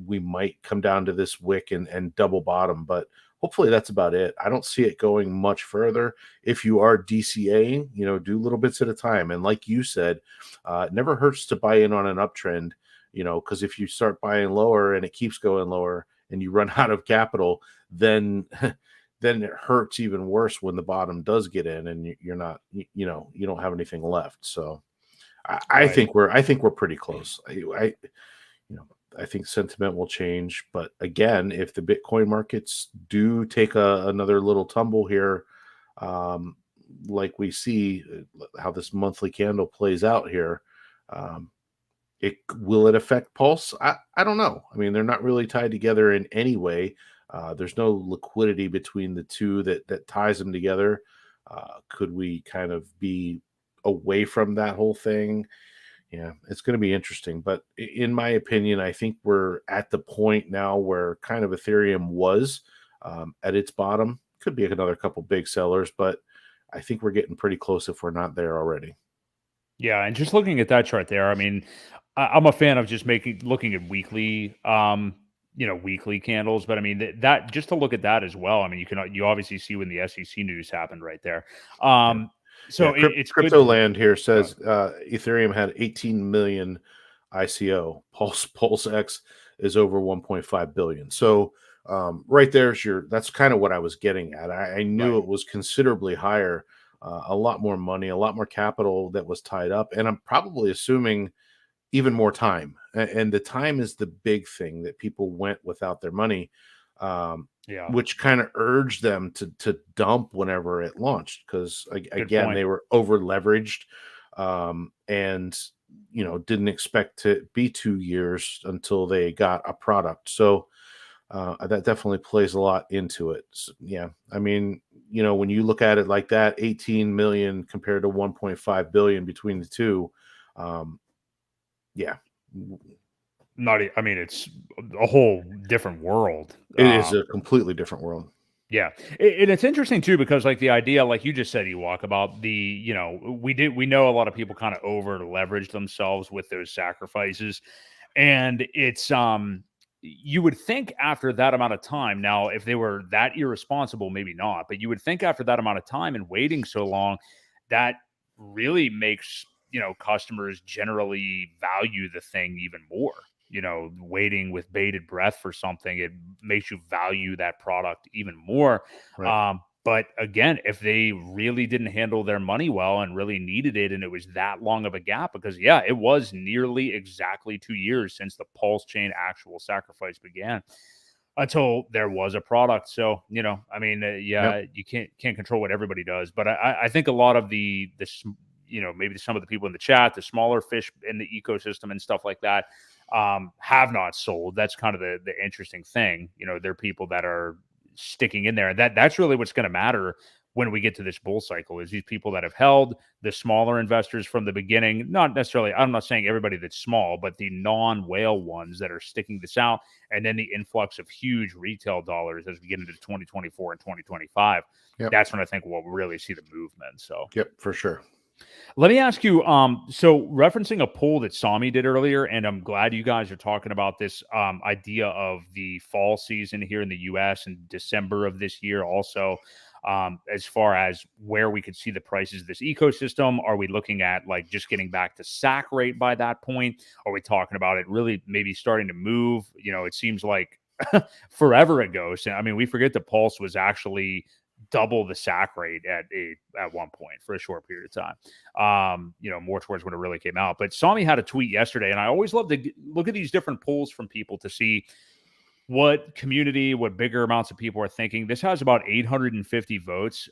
We might come down to this wick and double bottom, but hopefully that's about it. I don't see it going much further. If you are DCAing, do little bits at a time. And like you said, it never hurts to buy in on an uptrend, because if you start buying lower and it keeps going lower and you run out of capital, then then it hurts even worse when the bottom does get in and you're not, you don't have anything left. So I Right. think we're pretty close. I think sentiment will change, but again, if the Bitcoin markets do take another little tumble here, um, like we see how this monthly candle plays out here, um, will it affect Pulse? I don't know. I mean, they're not really tied together in any way. There's no liquidity between the two that ties them together. Could we kind of be away from that whole thing? Yeah, it's going to be interesting. But in my opinion, I think we're at the point now where kind of Ethereum was at its bottom. Could be another couple big sellers, but I think we're getting pretty close if we're not there already. Yeah, and just looking at that chart there, I mean, I'm a fan of just looking at weekly, weekly candles. But I mean that just to look at that as well. I mean, you obviously see when the SEC news happened right there. Yeah. So it's good. Crypto Land here says Ethereum had 18 million ICO. Pulse X is over 1.5 billion. So right there's that's kind of what I was getting at. I knew Right. it was considerably higher, a lot more money, a lot more capital that was tied up, and I'm probably assuming even more time. And the time is the big thing that people went without their money. Yeah. Which kind of urged them to dump whenever it launched because Good again point. they were over leveraged, and didn't expect to be 2 years until they got a product. So that definitely plays a lot into it. So, yeah, I mean, when you look at it like that, 18 million compared to 1.5 billion between the two, yeah, I mean, it's a whole different world. it is a completely different world. Yeah, and it's interesting too because like the idea, like you just said, Ewok, about we know a lot of people kind of over leverage themselves with those sacrifices, and it's you would think after that amount of time, now if they were that irresponsible, maybe not, but you would think after that amount of time and waiting so long, that really makes customers generally value the thing even more. Waiting with bated breath for something, it makes you value that product even more. Right. But again, if they really didn't handle their money well and really needed it, and it was that long of a gap, because yeah, it was nearly exactly 2 years since the PulseChain actual sacrifice began until there was a product. So, I mean, yeah, Yep. you can't control what everybody does, but I think a lot of maybe some of the people in the chat, the smaller fish in the ecosystem and stuff like that, have not sold. That's kind of the interesting thing. There are people that are sticking in there, and that's really what's going to matter when we get to this bull cycle is these people that have held, the smaller investors from the beginning. Not necessarily, I'm not saying everybody that's small, but the non-whale ones that are sticking this out, and then the influx of huge retail dollars as we get into 2024 and 2025. Yep. That's when I think we'll really see the movement. So Yep, for sure. let me ask you, so referencing a poll that Sami did earlier, and I'm glad you guys are talking about this idea of the fall season here in the US in December of this year also, as far as where we could see the prices of this ecosystem. Are we looking at like just getting back to sack rate by that point? Are we talking about it really maybe starting to move? It seems like forever ago. So, I mean, we forget that Pulse was actually double the sack rate at one point for a short period of time. More towards when it really came out. But Sami had a tweet yesterday, and I always love to look at these different polls from people to see what bigger amounts of people are thinking. This has about 850 votes.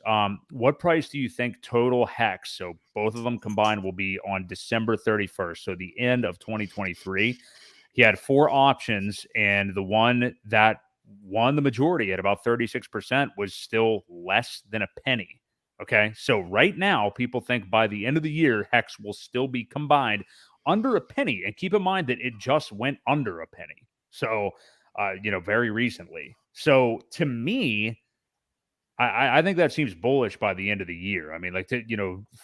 What price do you think total hex, so both of them combined, will be on December 31st, so the end of 2023? He had four options, and the one that won the majority at about 36% was still less than a penny. Okay, so right now, people think by the end of the year, hex will still be combined under a penny. And keep in mind that it just went under a penny. So, very recently. So to me, I think that seems bullish by the end of the year. I mean, like,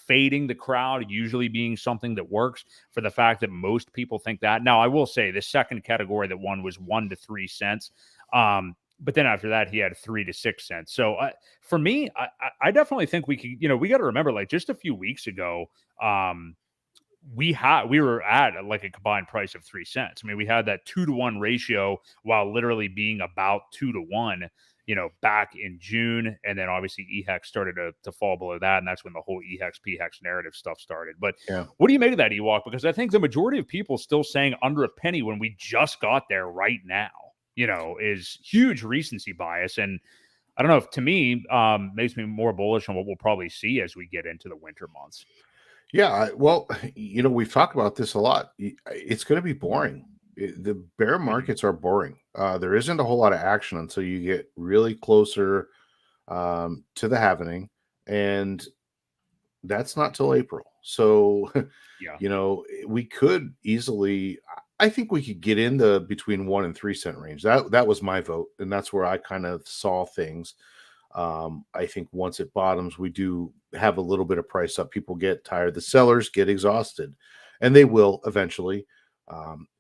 fading the crowd usually being something that works for the fact that most people think that. Now, I will say the second category that won was 1 to 3 cents. But then after that, he had 3 to 6 cents. So for me, I definitely think we could, we got to remember, like, just a few weeks ago, we were at like a combined price of 3 cents. I mean, we had that 2-to-1 ratio while literally being about 2-to-1. back in June, and then obviously EHEX started to fall below that, and that's when the whole EHEX PHEX narrative stuff started. But Yeah. what do you make of that, Ewok? Because I think the majority of people still saying under a penny when we just got there right now, is huge recency bias. And I don't know, if to me, makes me more bullish on what we'll probably see as we get into the winter months. Yeah, well, we've talked about this a lot. It's going to be boring. The bear markets are boring. There isn't a whole lot of action until you get really closer to the halvening, and that's not till April. So, Yeah. we could easily. I think we could get in the between 1 and 3 cent range. That was my vote, and that's where I kind of saw things. I think once it bottoms, we do have a little bit of price up. People get tired. The sellers get exhausted, and they will eventually.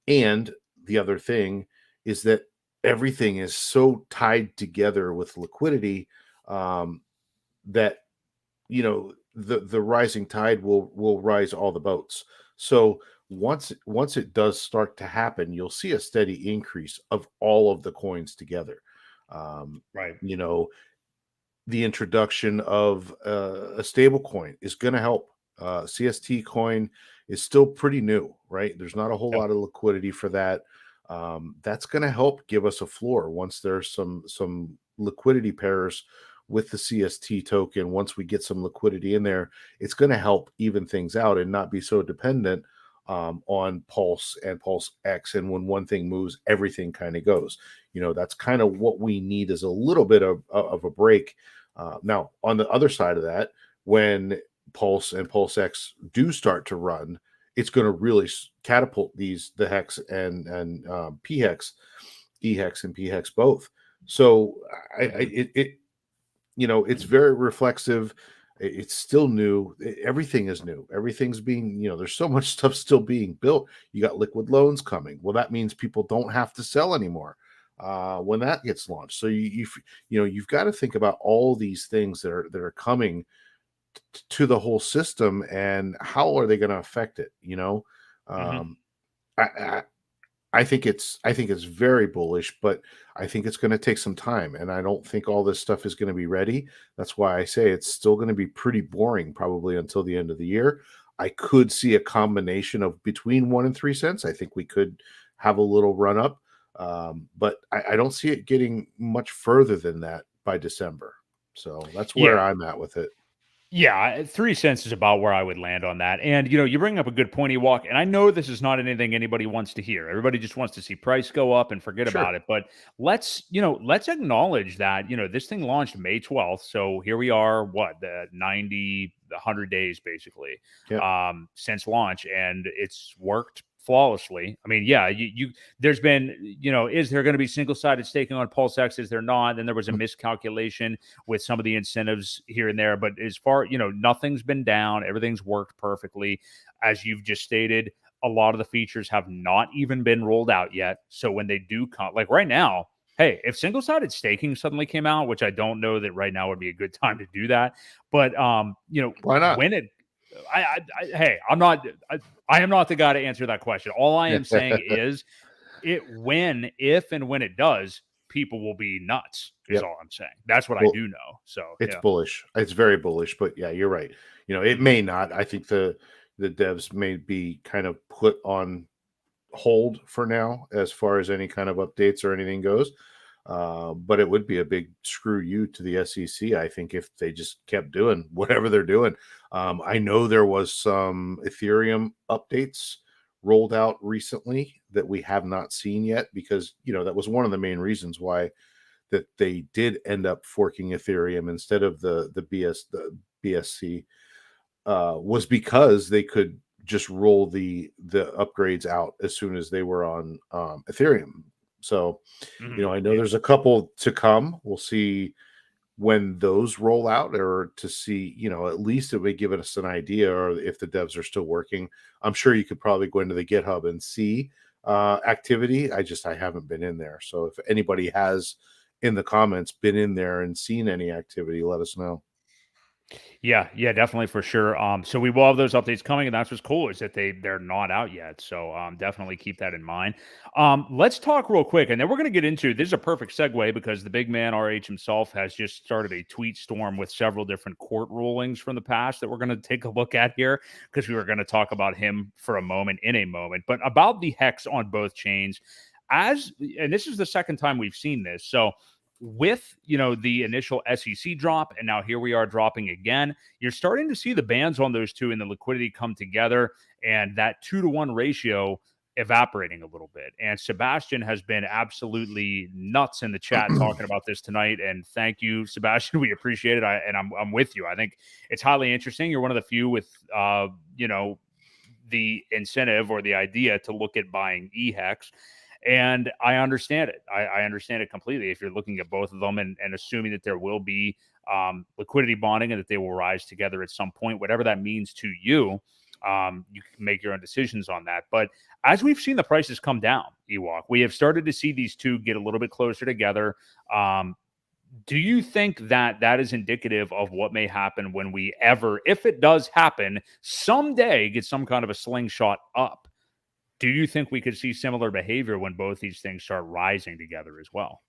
And the other thing is that everything is so tied together with liquidity that the rising tide will rise all the boats. So once it does start to happen, you'll see a steady increase of all of the coins together. Right. The introduction of a stable coin is going to help. CST coin is still pretty new, right? There's not a whole lot of liquidity for that. That's going to help give us a floor once there's some liquidity pairs with the CST token. Once we get some liquidity in there, it's going to help even things out and not be so dependent on Pulse and Pulse X. And when one thing moves, everything kind of goes. That's kind of what we need, is a little bit of a break. Now, on the other side of that, when Pulse and Pulse X do start to run, it's going to really catapult the hex and phex, ehex and phex both. So it's very reflexive. It's still new. Everything is new. Everything's being, there's so much stuff still being built. You got liquid loans coming. Well, that means people don't have to sell anymore when that gets launched. So you've got to think about all these things that are coming to the whole system, and how are they going to affect it? I think it's very bullish, but I think it's going to take some time, and I don't think all this stuff is going to be ready. That's why I say it's still going to be pretty boring probably until the end of the year. I could see a combination of between 1 and 3 cents. I think we could have a little run up, but I don't see it getting much further than that by December. So that's where I'm at with it. Yeah, 3 cents is about where I would land on that. And, you bring up a good point, Ewok, and I know this is not anything anybody wants to hear. Everybody just wants to see price go up and forget about it. But let's acknowledge that, this thing launched May 12th. So here we are, the 100 days basically, since launch, and it's worked flawlessly. I mean, yeah, there's been, is there going to be single-sided staking on Pulse X? Is there not? Then there was a miscalculation with some of the incentives here and there. But as far, nothing's been down. Everything's worked perfectly. As you've just stated, a lot of the features have not even been rolled out yet. So when they do come, like right now, hey, if single-sided staking suddenly came out, which I don't know that right now would be a good time to do that, but why not? When it, hey, I am not the guy to answer that question. All I am saying is if and when it does, people will be nuts is all I'm saying. That's what I do know. So it's bullish. It's very bullish, but yeah, you're right. It may not. I think the devs may be kind of put on hold for now as far as any kind of updates or anything goes. But it would be a big screw you to the SEC, I think, if they just kept doing whatever they're doing. I know there was some Ethereum updates rolled out recently that we have not seen yet, because that was one of the main reasons why that they did end up forking Ethereum instead of the BSC, was because they could just roll the upgrades out as soon as they were on Ethereum. So, I know there's a couple to come. We'll see when those roll out, or to see, at least it would give us an idea, or if the devs are still working. I'm sure you could probably go into the GitHub and see activity. I haven't been in there. So if anybody has in the comments been in there and seen any activity, let us know. Yeah, definitely for sure. So we will have those updates coming, and that's what's cool is that they're not out yet. So definitely keep that in mind. Let's talk real quick, and then we're going to get into this is a perfect segue because the big man RH himself has just started a tweet storm with several different court rulings from the past that we're going to take a look at here because we were going to talk about him for a moment in a moment, but about the hex on both chains. And this is the second time we've seen this. So with the initial SEC drop, and now here we are dropping again, you're starting to see the bands on those two and the liquidity come together, and that 2-to-1 ratio evaporating a little bit. And Sebastian has been absolutely nuts in the chat talking about this tonight. And thank you, Sebastian. We appreciate it. I'm with you. I think it's highly interesting. You're one of the few with the incentive or the idea to look at buying EHEX. And I understand it. I understand it completely. If you're looking at both of them and assuming that there will be liquidity bonding and that they will rise together at some point, whatever that means to you, you can make your own decisions on that. But as we've seen the prices come down, Ewok, we have started to see these two get a little bit closer together. Do you think that that is indicative of what may happen when we ever, if it does happen, someday get some kind of a slingshot up? Do you think we could see similar behavior when both these things start rising together as well?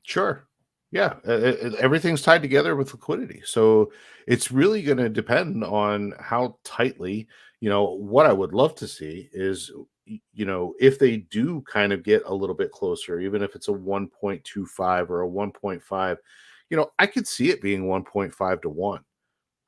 Sure. Yeah. Everything's tied together with liquidity. So it's really going to depend on how tightly, what I would love to see is, if they do kind of get a little bit closer, even if it's a 1.25 or a 1.5, I could see it being 1.5 to 1.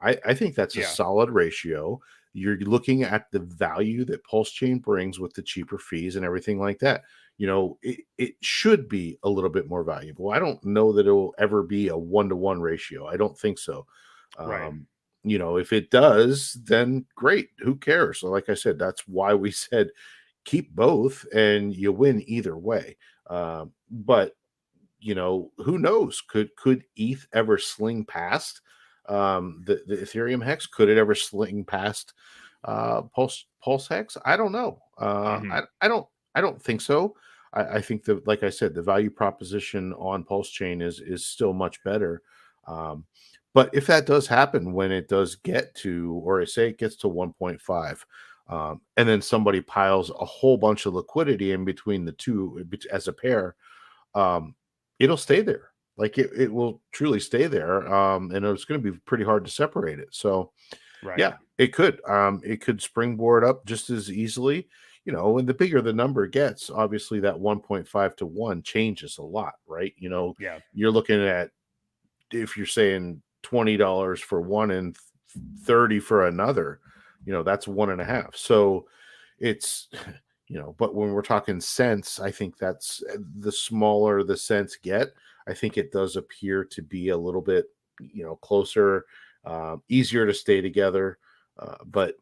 I think that's a solid ratio. You're looking at the value that PulseChain brings with the cheaper fees and everything like that. It should be a little bit more valuable. I don't know that it will ever be a 1-to-1 ratio. I don't think so. Right. If it does, then great. Who cares? So like I said, that's why we said keep both and you win either way. But who knows? Could ETH ever sling past the Ethereum hex? Could it ever sling past Pulse hex? I don't know. I don't think so. I think that, like I said, the value proposition on PulseChain is still much better. But if that does happen, when it does get to, or I say it gets to 1.5, and then somebody piles a whole bunch of liquidity in between the two as a pair, it'll stay there. Like it will truly stay there. And it's going to be pretty hard to separate it. So yeah, it could springboard up just as easily, and the bigger the number gets, obviously that 1.5 to 1 changes a lot, right? You're looking at, if you're saying $20 for one and 30 for another, that's 1.5. So it's, but when we're talking cents, I think that's the smaller the cents get. I think it does appear to be a little bit, closer, easier to stay together. But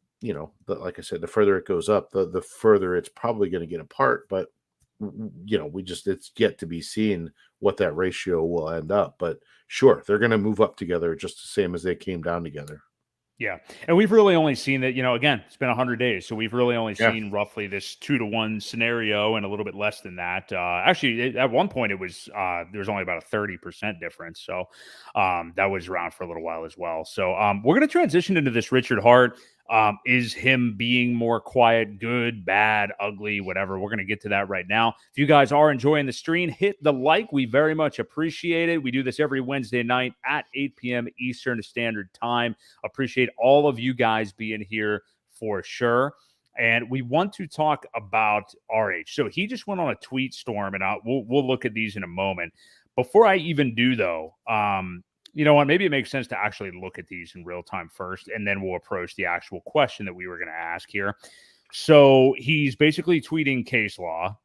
like I said, the further it goes up, the further it's probably going to get apart. But it's yet to be seen what that ratio will end up. But sure, they're going to move up together just the same as they came down together. Yeah. And we've really only seen that, again, it's been 100 days. So we've really only seen roughly this 2-to-1 scenario and a little bit less than that. Actually, at one point, it was there was only about a 30% difference. So that was around for a little while as well. So we're going to transition into this Richard Hart. Is him being more quiet, good, bad, ugly, whatever? We're going to get to that right now. If you guys are enjoying the stream, hit the like. We very much appreciate it. We do this every Wednesday night at 8 p.m. Eastern Standard Time. Appreciate all of you guys being here for sure. And we want to talk about RH. So he just went on a tweet storm, and we'll look at these in a moment. Before I even do, though, you know what? Maybe it makes sense to actually look at these in real time first, and then we'll approach the actual question that we were going to ask here. So he's basically tweeting case law,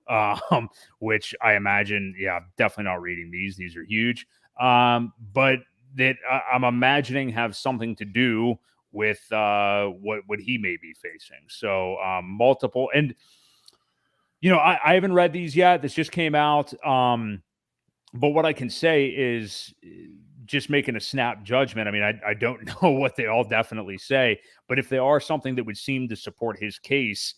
which I imagine, definitely not reading these. These are huge. But that I'm imagining have something to do with what he may be facing. So multiple, and I haven't read these yet. This just came out. But what I can say is just making a snap judgment. I mean, I don't know what they all definitely say, but if they are something that would seem to support his case,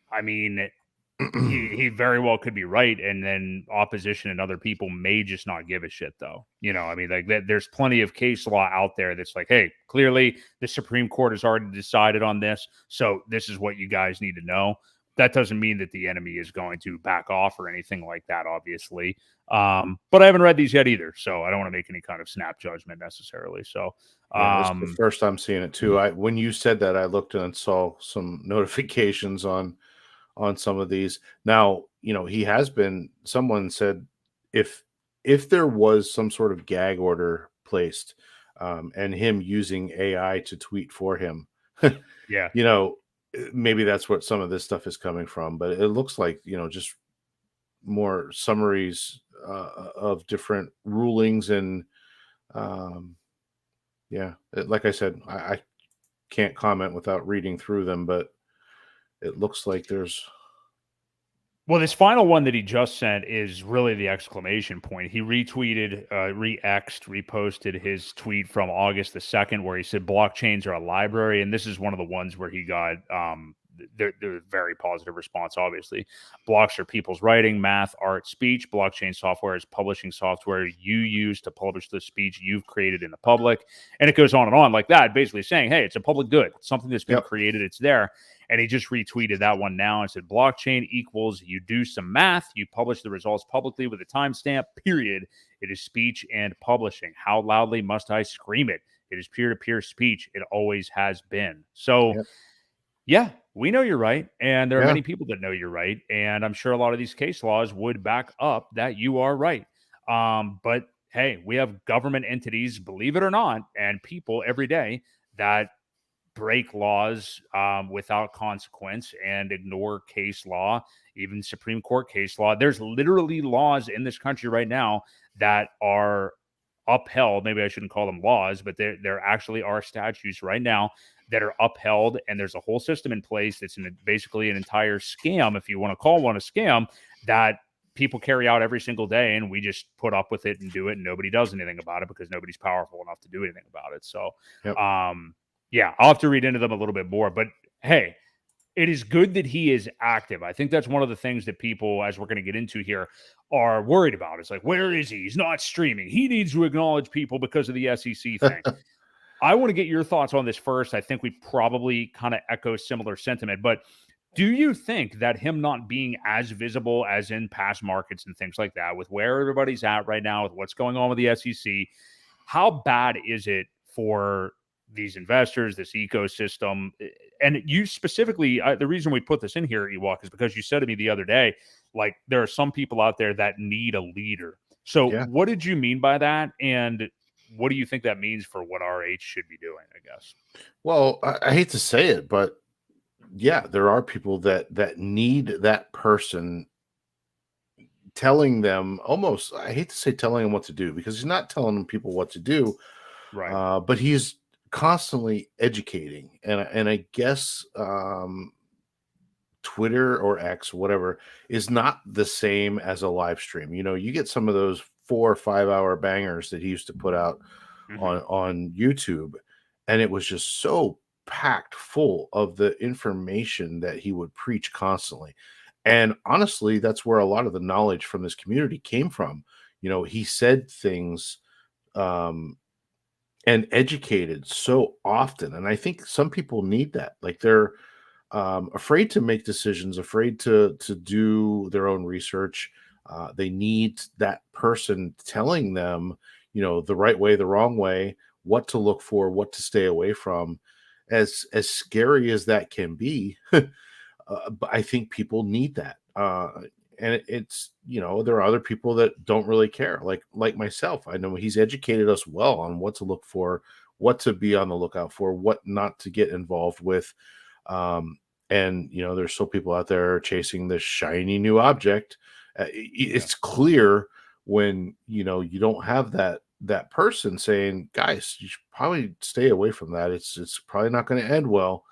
I mean, he very well could be right, and then opposition and other people may just not give a shit, though. I mean, like there's plenty of case law out there that's like, hey, clearly the Supreme Court has already decided on this, so this is what you guys need to know. That doesn't mean that the enemy is going to back off or anything like that, obviously. But I haven't read these yet either, so I don't want to make any kind of snap judgment necessarily. So yeah, this is the first I'm seeing it too. When you said that, I looked and saw some notifications on some of these. Now, he has been, someone said if there was some sort of gag order placed, and him using AI to tweet for him, yeah, maybe that's what some of this stuff is coming from. But it looks like, just more summaries of different rulings. And like I said, I can't comment without reading through them, but it looks like there's... Well, this final one that he just sent is really the exclamation point. He retweeted, reposted his tweet from August the 2nd, where he said blockchains are a library. And this is one of the ones where he got they're very positive response, obviously. Blocks are people's writing, math, art, speech. Blockchain software is publishing software you use to publish the speech you've created in the public. And it goes on and on like that, basically saying, hey, it's a public good. It's something that's been created. It's there. And he just retweeted that one now and said, blockchain equals you do some math, you publish the results publicly with a timestamp, period. It is speech and publishing. How loudly must I scream it? It is peer-to-peer speech. It always has been. So, yeah, we know you're right. And there are many people that know you're right. And I'm sure a lot of these case laws would back up that you are right. But hey, we have government entities, believe it or not, and people every day that break laws without consequence and ignore case law, even Supreme Court case law. There's literally laws in this country right now that are upheld. Maybe I shouldn't call them laws, but there actually are statutes right now that are upheld, and there's a whole system in place that's basically an entire scam, if you want to call one a scam, that people carry out every single day, and we just put up with it and do it, and nobody does anything about it because nobody's powerful enough to do anything about it. So, yeah, I'll have to read into them a little bit more. But hey, it is good that he is active. I think that's one of the things that people, as we're going to get into here, are worried about. It's like, where is he? He's not streaming. He needs to acknowledge people because of the SEC thing. I want to get your thoughts on this first. I think we probably kind of echo similar sentiment. But do you think that him not being as visible as in past markets and things like that, with where everybody's at right now, with what's going on with the SEC, how bad is it for these investors, this ecosystem? And you specifically, the reason we put this in here, Ewok, is because you said to me the other day, like, there are some people out there that need a leader. So what did you mean by that? And what do you think that means for what RH should be doing, I guess? Well, I hate to say it, but yeah, there are people that need that person telling them, almost, I hate to say telling them what to do, because he's not telling people what to do, right? But he's constantly educating. And I guess Twitter or X, whatever, is not the same as a live stream. You get some of those 4 or 5 hour bangers that he used to put out on YouTube, and it was just so packed full of the information that he would preach constantly. And honestly, that's where a lot of the knowledge from this community came from. He said things and educated so often, and I think some people need that. Like, they're afraid to make decisions, afraid to do their own research. They need that person telling them, the right way, the wrong way, what to look for, what to stay away from. As scary as that can be, but I think people need that. And it's, there are other people that don't really care, like myself. I know he's educated us well on what to look for, what to be on the lookout for, what not to get involved with. And there's still people out there chasing this shiny new object. It's clear when you don't have that person saying, guys, you should probably stay away from that. It's probably not going to end well.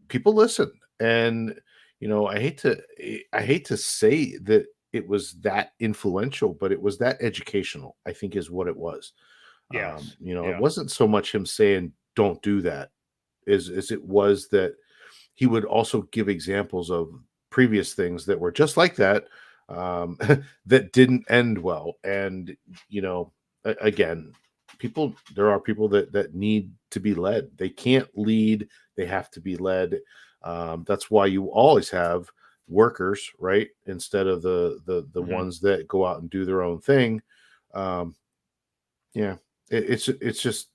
People listen, and I hate to say that it was that influential, but it was that educational, I think, is what it was. Yes. It wasn't so much him saying don't do that, as it was that he would also give examples of previous things that were just like that, that didn't end well. And again, there are people that need to be led. They can't lead; they have to be led. That's why you always have workers, right, instead of the ones that go out and do their own thing. Yeah, it's just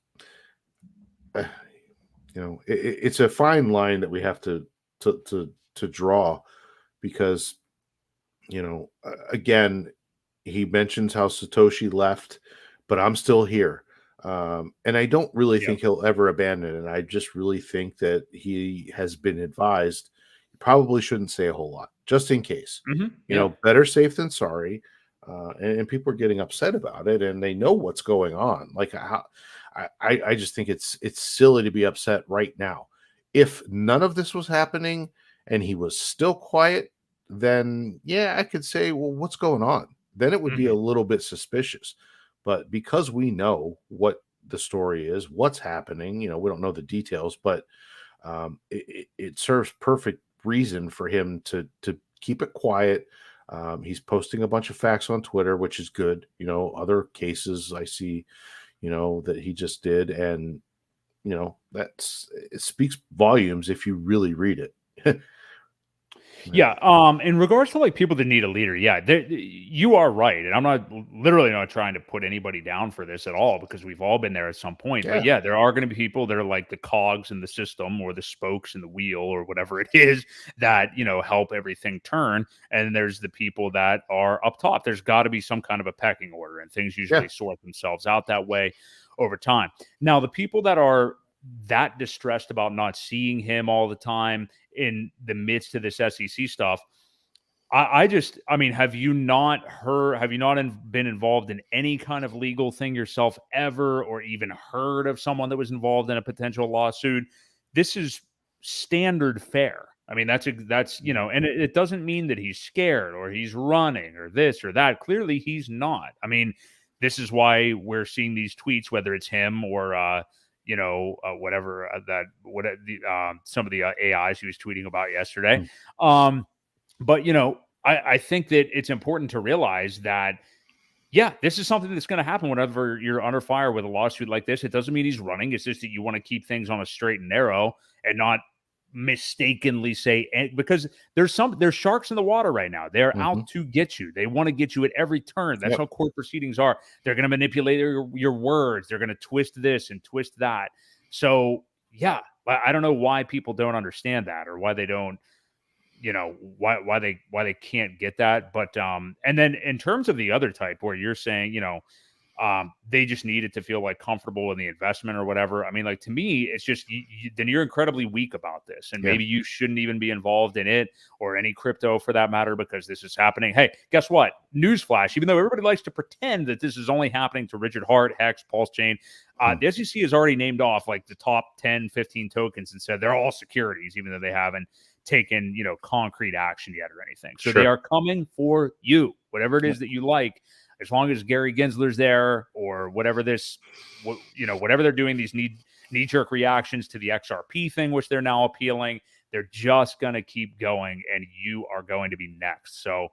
it's a fine line that we have to draw, because again, he mentions how Satoshi left, but I'm still here. And I don't really think he'll ever abandon it. I just really think that he has been advised, you probably shouldn't say a whole lot, just in case. Better safe than sorry. And people are getting upset about it, and they know what's going on. Like, I just think it's silly to be upset right now. If none of this was happening and he was still quiet, then yeah, I could say, well, what's going on? Then it would be a little bit suspicious. But because we know what the story is, what's happening, we don't know the details, but it serves perfect reason for him to keep it quiet. He's posting a bunch of facts on Twitter, which is good. Other cases I see, that he just did, and it speaks volumes if you really read it. Yeah. In regards to like people that need a leader, yeah, you are right. And I'm literally not trying to put anybody down for this at all, because we've all been there at some point. But yeah, there are going to be people that are like the cogs in the system, or the spokes in the wheel, or whatever it is that, help everything turn. And there's the people that are up top. There's got to be some kind of a pecking order, and things usually sort themselves out that way over time. Now, the people that are that distressed about not seeing him all the time in the midst of this SEC stuff, I mean, have you not been involved in any kind of legal thing yourself ever, or even heard of someone that was involved in a potential lawsuit? This is standard fare. I mean, that's and it doesn't mean that he's scared or he's running or this or that. Clearly he's not. I mean, this is why we're seeing these tweets, whether it's him or whatever some of the AIs he was tweeting about yesterday. But I think that it's important to realize that, yeah, this is something that's going to happen whenever you're under fire with a lawsuit like this. It doesn't mean he's running. It's just that you want to keep things on a straight and narrow, and not mistakenly say, because there's sharks in the water right now. They're out to get you. They want to get you at every turn. That's how court proceedings are. They're going to manipulate your words. They're going to twist this and twist that. So yeah, I don't know why people don't understand that, or why they don't, why they can't get that. But and then in terms of the other type, where you're saying, they just needed to feel like comfortable in the investment or whatever. I mean, like, to me, it's just then you're incredibly weak about this, and maybe you shouldn't even be involved in it, or any crypto for that matter, because this is happening. Hey, guess what? Newsflash: even though everybody likes to pretend that this is only happening to Richard Hart, Hex, PulseChain, the SEC has already named off like the top 10, 15 tokens and said they're all securities, even though they haven't taken concrete action yet or anything. So they are coming for you, whatever it is that you like. As long as Gary Gensler's there, or whatever whatever they're doing, these knee-jerk reactions to the XRP thing, which they're now appealing, they're just going to keep going, and you are going to be next. So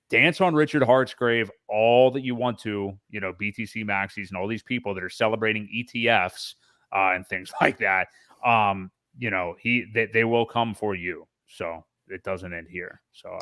dance on Richard Hart's grave all that you want to, BTC Maxis and all these people that are celebrating ETFs and things like that. They will come for you. So it doesn't end here. So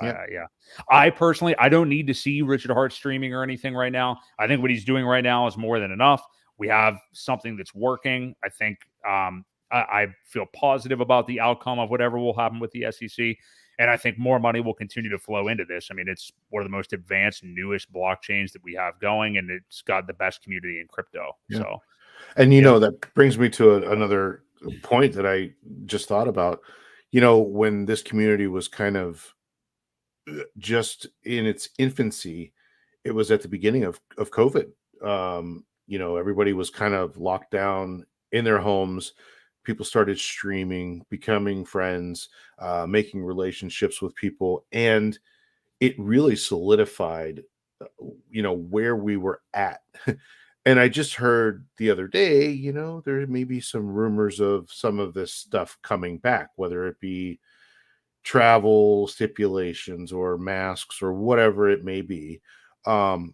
I personally, I don't need to see Richard Hart streaming or anything right now. I think what he's doing right now is more than enough. We have something that's working. I think I feel positive about the outcome of whatever will happen with the SEC. And I think more money will continue to flow into this. I mean, it's one of the most advanced, newest blockchains that we have going, and it's got the best community in crypto. Yeah. So, and that brings me to another point that I just thought about. When this community was kind of just in its infancy, it was at the beginning of COVID. Everybody was kind of locked down in their homes. People started streaming, becoming friends, making relationships with people, and it really solidified, where we were at. And I just heard the other day, there may be some rumors of some of this stuff coming back, whether it be travel stipulations or masks or whatever it may be. And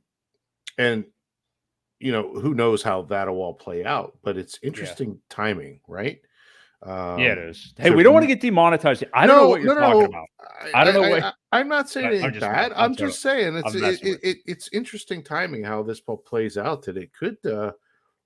who knows how that'll all play out, but it's interesting timing, right? Yeah, it is. Hey, we don't want to get demonetized. I don't know what you're talking about. I don't know what. I'm not saying anything bad. I'm just saying it's interesting timing how this plays out. That it could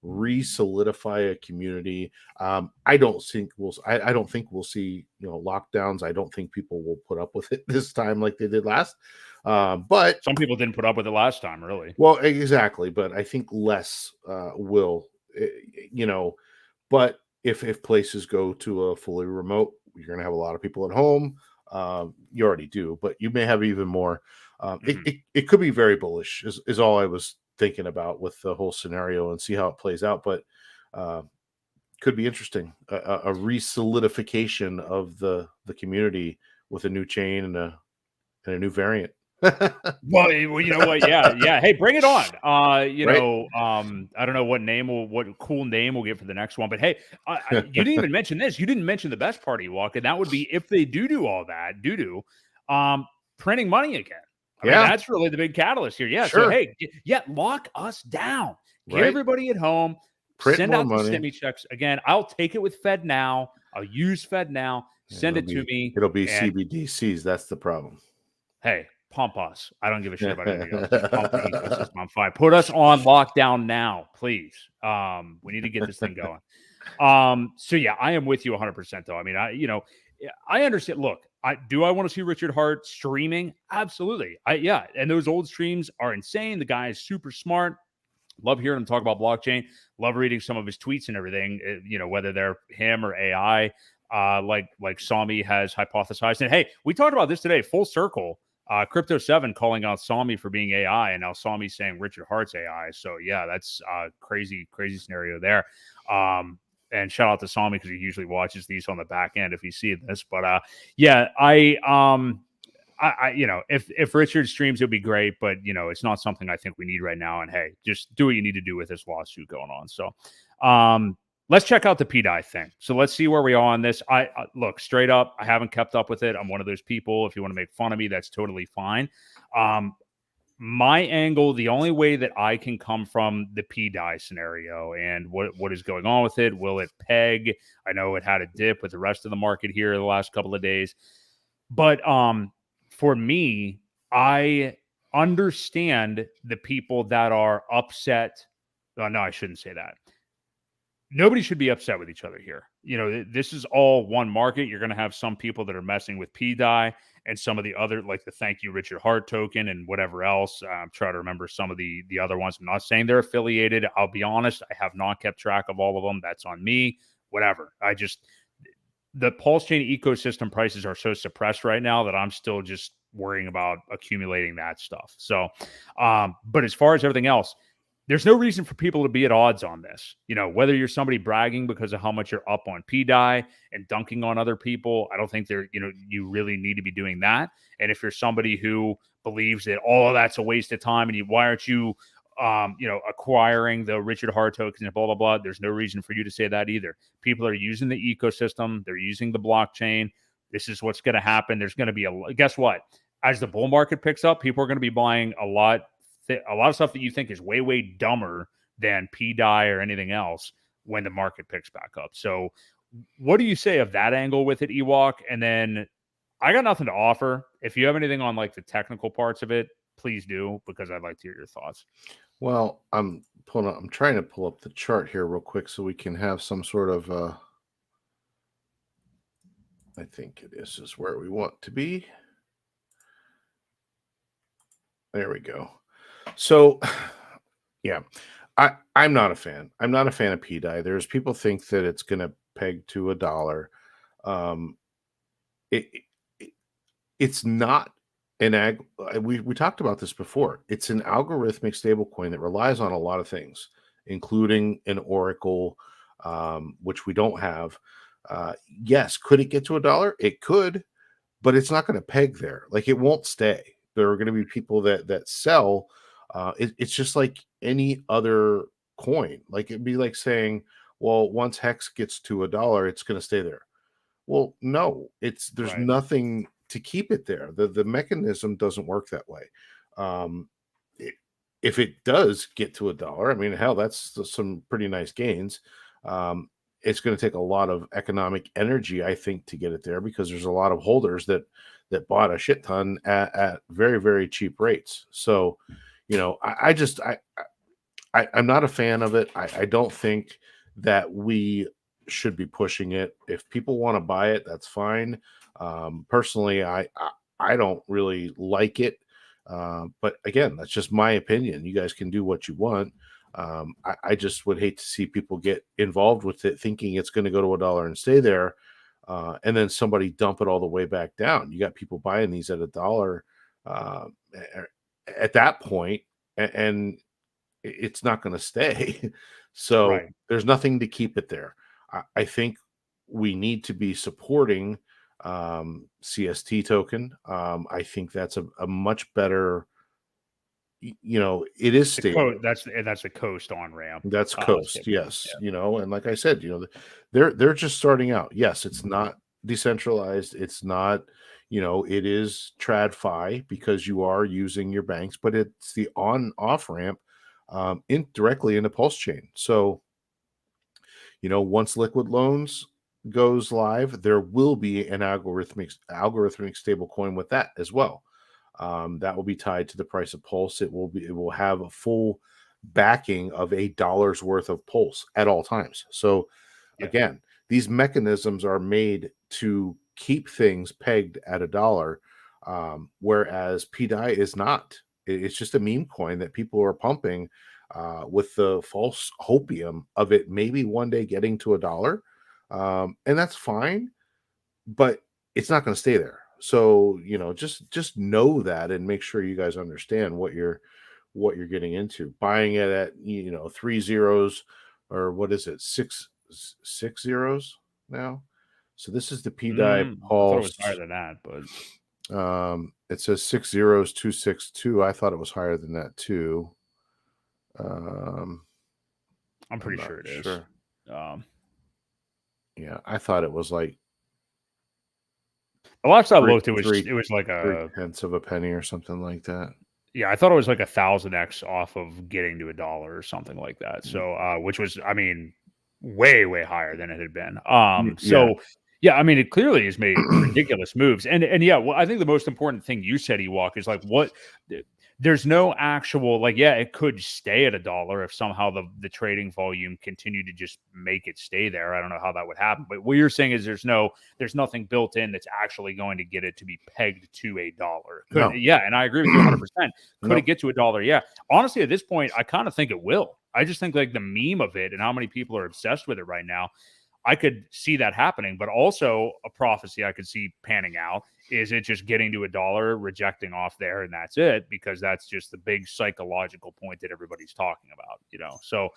re-solidify a community. I don't think we'll see lockdowns. I don't think people will put up with it this time like they did last. But some people didn't put up with it last time, really. Well, exactly. But I think less will. But if places go to a fully remote, you're going to have a lot of people at home. You already do, but you may have even more. It could be very bullish is all I was thinking about with the whole scenario, and see how it plays out. But could be interesting, a re-solidification of the community with a new chain and a new variant. Well, you know what? Yeah. Hey, bring it on. I don't know what cool name we'll get for the next one, but hey, you didn't even mention this. You didn't mention the best part, Ewok, and that would be if they do all that, printing money again. I mean, that's really the big catalyst here. Yeah. Sure. So hey, lock us down. Get everybody at home. Send out the stimmy checks again. I'll take it with Fed now. I'll use Fed now. Send it to me. It'll be CBDCs. That's the problem. Hey. Pump us. I don't give a shit about anything else. Just pump the ecosystem on fire. Put us on lockdown now, please. We need to get this thing going. So yeah, I am with you 100% though. I mean, I understand. Look, I want to see Richard Hart streaming? Absolutely. And those old streams are insane. The guy is super smart. Love hearing him talk about blockchain. Love reading some of his tweets and everything, whether they're him or AI, like Sami has hypothesized. And hey, we talked about this today, full circle. Crypto 7 calling out Sami for being AI, and now Sami saying Richard Hart's AI. So yeah, that's crazy scenario there. And shout out to Sami because he usually watches these on the back end if you see this. But if Richard streams, it'd be great, but it's not something I think we need right now. And hey, just do what you need to do with this lawsuit going on. So let's check out the pDAI thing. So let's see where we are on this. I look, straight up, I haven't kept up with it. I'm one of those people. If you want to make fun of me, that's totally fine. My angle, the only way that I can come from the pDAI scenario and what is going on with it, will it peg? I know it had a dip with the rest of the market here the last couple of days. But for me, I understand the people that are upset. No, I shouldn't say that. Nobody should be upset with each other here. This is all one market. You're going to have some people that are messing with pDAI and some of the other, like the Thank You Richard Hart token and whatever else. I'm trying to remember some of the other ones. I'm not saying they're affiliated. I'll be honest. I have not kept track of all of them. That's on me. Whatever. The PulseChain ecosystem prices are so suppressed right now that I'm still just worrying about accumulating that stuff. So, but as far as everything else, there's no reason for people to be at odds on this. Whether you're somebody bragging because of how much you're up on pDAI and dunking on other people, I don't think you really need to be doing that. And if you're somebody who believes that all of that's a waste of time and why aren't you, acquiring the Richard Hart tokens and blah, blah, blah, there's no reason for you to say that either. People are using the ecosystem. They're using the blockchain. This is what's going to happen. There's going to be guess what? As the bull market picks up, people are going to be buying a lot of stuff that you think is way, way dumber than pDAI or anything else when the market picks back up. So what do you say of that angle with it, Ewok? And then I got nothing to offer. If you have anything on like the technical parts of it, please do, because I'd like to hear your thoughts. Well, I'm trying to pull up the chart here real quick so we can have some sort of, I think this is where we want to be. There we go. So, yeah, I'm not a fan. I'm not a fan of pDAI. There's people think that it's going to peg to $1. It's not an we talked about this before. It's an algorithmic stablecoin that relies on a lot of things, including an Oracle, which we don't have. Yes, could it get to $1? It could, but it's not going to peg there. Like, it won't stay. There are going to be people that sell. It's just like any other coin. Like, it'd be like saying, well, once Hex gets to $1, it's going to stay there. Well, no, there's nothing to keep it there. The mechanism doesn't work that way. If it does get to $1, I mean, hell, that's some pretty nice gains. It's going to take a lot of economic energy, I think, to get it there, because there's a lot of holders that bought a shit ton at very, very cheap rates. So, I'm not a fan of it. I don't think that we should be pushing it. If people want to buy it, that's fine. Personally, I don't really like it. But again, that's just my opinion. You guys can do what you want. I just would hate to see people get involved with it thinking it's going to go to $1 and stay there. And then somebody dump it all the way back down. You got people buying these at $1 at that point, and it's not going to stay. So there's nothing to keep it there. I think we need to be supporting CST token. I think that's a much better, it is stable. That's a Coast on ramp. That's Coast, yes. Yeah. And like I said, they're just starting out. Yes, it's not decentralized. It's not, it is TradFi because you are using your banks, but it's the on-off ramp directly into PulseChain. So, once Liquid Loans goes live, there will be an algorithmic stable coin with that as well. That will be tied to the price of Pulse. It will have a full backing of $1 worth of Pulse at all times. So again, these mechanisms are made to keep things pegged at $1, whereas pDAI is not. It's just a meme coin that people are pumping with the false hopium of it maybe one day getting to $1. And that's fine, but it's not going to stay there. So, just know that and make sure you guys understand what you're getting into. Buying it at 3 zeros, or what is it, six zeros now? So this is the pDAI Pulse. I thought it was higher than that, but it says 6 zeros 262. I thought it was higher than that too. I'm pretty sure it is. Yeah, I thought it was like the last I looked, it was like 3/10 of a penny or something like that. Yeah, I thought it was like 1,000x off of getting to $1 or something like that. So, which was, I mean, way higher than it had been. I mean, it clearly has made ridiculous moves, and I think the most important thing you said, Ewok, is like what. There's no actual it could stay at $1 if somehow the trading volume continued to just make it stay there. I don't know how that would happen, but what you're saying is there's nothing built in that's actually going to get it to be pegged to $1. No. Yeah, and I agree with you 100%. Could it get to $1? Yeah. Honestly, at this point, I kind of think it will. I just think like the meme of it and how many people are obsessed with it right now, I could see that happening, but also a prophecy I could see panning out is it just getting to $1, rejecting off there, and that's it, because that's just the big psychological point that everybody's talking about, So,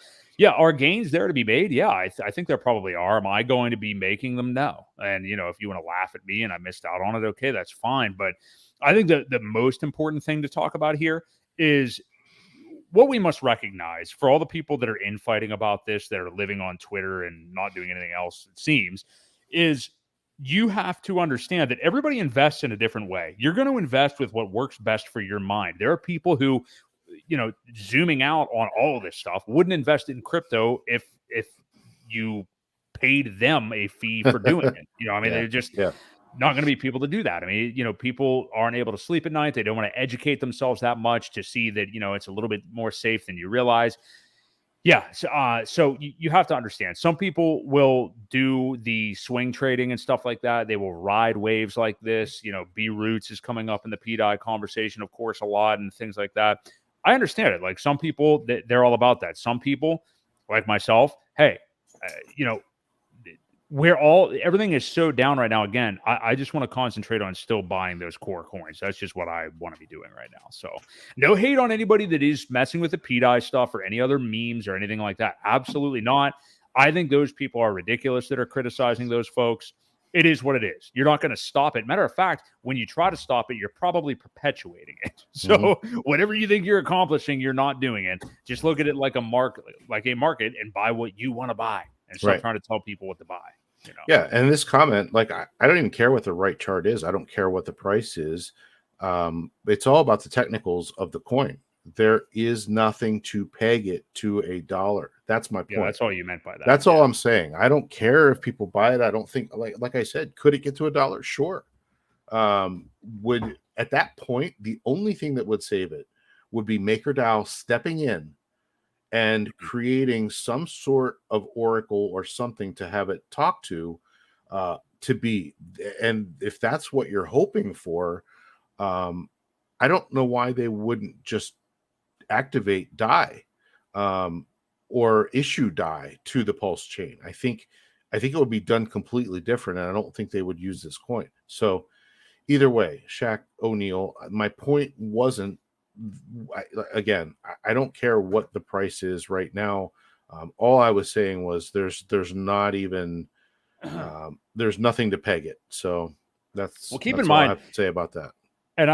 are gains there to be made? Yeah, I think there probably are. Am I going to be making them? No. And, if you want to laugh at me and I missed out on it, okay, that's fine. But I think the most important thing to talk about here is what we must recognize for all the people that are infighting about this, that are living on Twitter and not doing anything else, it seems, is you have to understand that everybody invests in a different way. You're going to invest with what works best for your mind. There are people who, zooming out on all of this stuff, wouldn't invest in crypto if you paid them a fee for doing it. They're just not going to be people to do that. I mean, people aren't able to sleep at night. They don't want to educate themselves that much to see that, it's a little bit more safe than you realize. Yeah. So you have to understand, some people will do the swing trading and stuff like that. They will ride waves like this. B Roots is coming up in the pDAI conversation, of course, a lot, and things like that. I understand it. Like some people, they're all about that. Some people, like myself, hey, everything is so down right now. Again, I just want to concentrate on still buying those core coins. That's just what I want to be doing right now. So no hate on anybody that is messing with the pDAI stuff or any other memes or anything like that. Absolutely not. I think those people are ridiculous that are criticizing those folks. It is what it is. You're not going to stop it. Matter of fact, when you try to stop it, you're probably perpetuating it. So whatever you think you're accomplishing, you're not doing it. Just look at it like a market, and buy what you want to buy, and stop trying to tell people what to buy. You know. Yeah, and this comment, like I don't even care what the right chart is. I don't care what the price is. It's all about the technicals of the coin. There is nothing to peg it to $1. That's my point. Yeah, that's all you meant by that. That's all I'm saying. I don't care if people buy it. I don't think, like I said, could it get to $1? Sure. Would at that point, the only thing that would save it would be MakerDAO stepping in and creating some sort of oracle or something to have it talk to be. And if that's what you're hoping for, I don't know why they wouldn't just activate DAI or issue DAI to the PulseChain. I think it would be done completely different, and I don't think they would use this coin. So either way, Shaq O'Neal, my point wasn't, I don't care what the price is right now. All I was saying was there's not even there's nothing to peg it. So that's keep that's in all mind, I have to say about that. And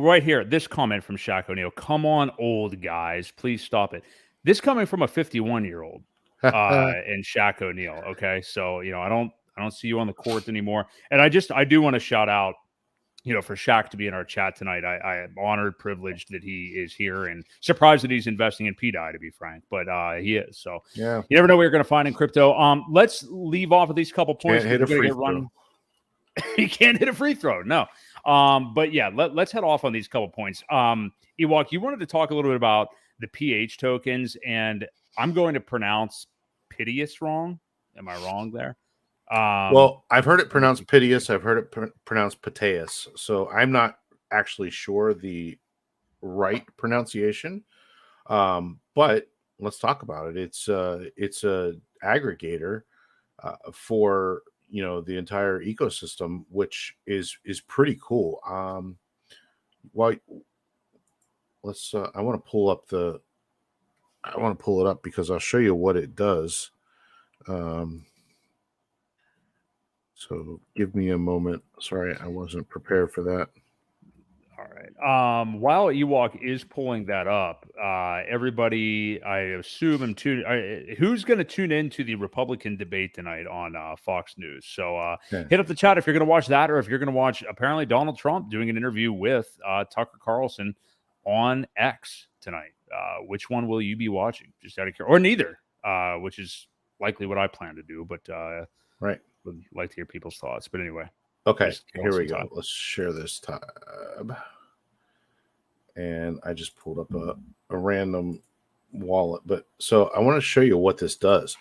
right here, this comment from Shaq O'Neal. Come on, old guys, please stop it. This coming from a 51-year-old and Shaq O'Neal. Okay, so I don't see you on the court anymore. And I do want to shout out, for Shaq to be in our chat tonight. I am honored, privileged that he is here, and surprised that he's investing in pDAI, to be frank. But he is. So yeah, you never know what you're going to find in crypto. Let's leave off of these couple points. Can't hit a free throw. You can't hit a free throw. No. But yeah, let's head off on these couple points. Ewok, you wanted to talk a little bit about the PH tokens, and I'm going to pronounce Piteas wrong. Am I wrong there? Well, I've heard it pronounced Piteas. I've heard it pronounced Piteas. So I'm not actually sure the right pronunciation. But let's talk about it. It's a aggregator for the entire ecosystem, which is pretty cool. Well, let's I want to pull it up because I'll show you what it does. So give me a moment. Sorry, I wasn't prepared for that. All right. While Ewok is pulling that up, everybody, I assume, who's going to tune into the Republican debate tonight on Fox News? So hit up the chat if you're going to watch that, or if you're going to watch apparently Donald Trump doing an interview with Tucker Carlson on X tonight. Which one will you be watching? Just out of curiosity, or neither, which is likely what I plan to do. But right, would like to hear people's thoughts. But anyway. Okay, here we go. Let's share this tab. And I just pulled up a random wallet. But so I want to show you what this does.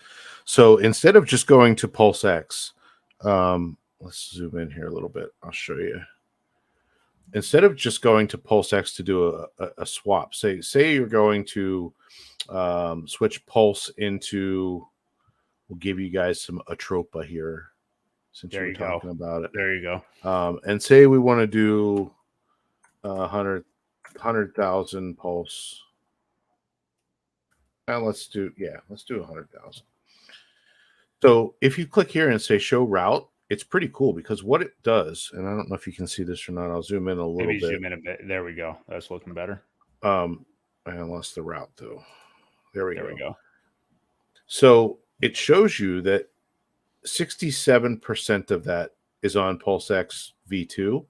So instead of just going to PulseX, let's zoom in here a little bit. I'll show you. Instead of just going to PulseX to do a swap, say you're going to switch Pulse into, we'll give you guys some Atropa here. Since you were talking about it. There you go. And say we want to do 100,000 Pulse. And let's do 100,000. So if you click here and say show route, it's pretty cool because what it does, and I don't know if you can see this or not. I'll zoom in a little bit. Zoom in a bit. There we go. That's looking better. I lost the route though. There we go. So it shows you that 67% of that is on PulseX V2,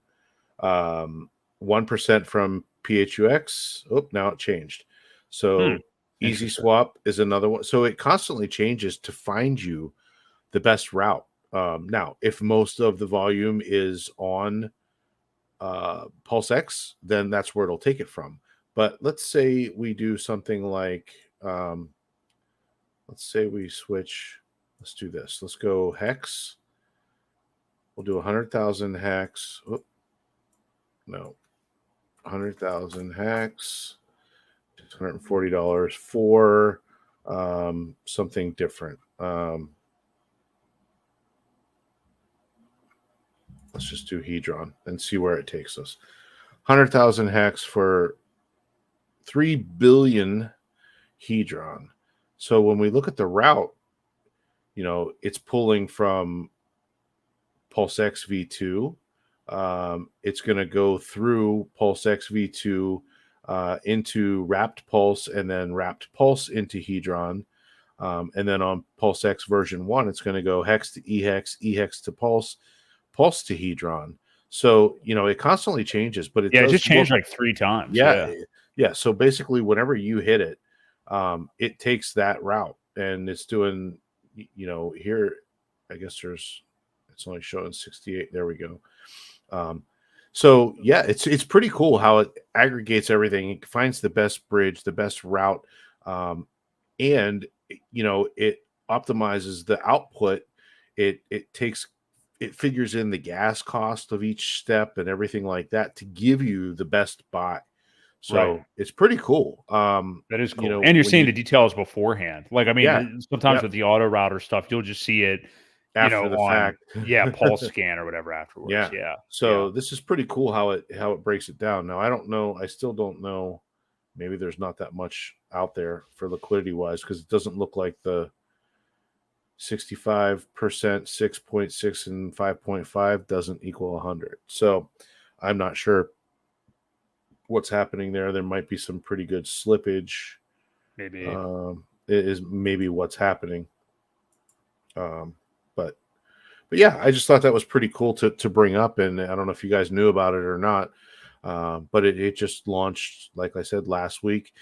1% from PHUX. Oh, now it changed. So Easy Swap is another one. So it constantly changes to find you the best route. Now, if most of the volume is on PulseX, then that's where it'll take it from. But let's say we do something like, let's say we switch. Let's do this. Let's go Hex. We'll do 100,000 Hex. Oh, no. 100,000 Hex. $640 for something different. Let's just do Hedron and see where it takes us. 100,000 Hex for 3 billion Hedron. So when we look at the route, it's pulling from PulseX V2. It's going to go through PulseX V2 into Wrapped Pulse and then Wrapped Pulse into Hedron. And then on PulseX version 1, it's going to go hex to ehex, ehex to pulse, pulse to hedron. So, it constantly changes, but it Yeah, it does just look, changed like 3 times. yeah, Yeah. yeah. So basically, whenever you hit it, it takes that route, and it's doing, here, I guess it's only showing 68. There we go. So yeah, it's pretty cool how it aggregates everything. It finds the best bridge, the best route, and it optimizes the output. It figures in the gas cost of each step and everything like that to give you the best buy. Right. So it's pretty cool. That is cool. And you're When seeing you, the details beforehand. Like, I yeah, mean, sometimes yep, with the auto router stuff, you'll just see it, after the on, fact. yeah, Pulse Scan or whatever afterwards. Yeah. Yeah. Yeah. So this is pretty cool how it breaks it down. Now I don't know. I still don't know. Maybe there's not that much out there for liquidity wise because it doesn't look like the 65%, 6.6 and 5.5 doesn't equal 100. So I'm not sure what's happening there. There might be some pretty good slippage. Maybe. Is maybe what's happening. But yeah, I just thought that was pretty cool to bring up, and I don't know if you guys knew about it or not, but it just launched, like I said, last week.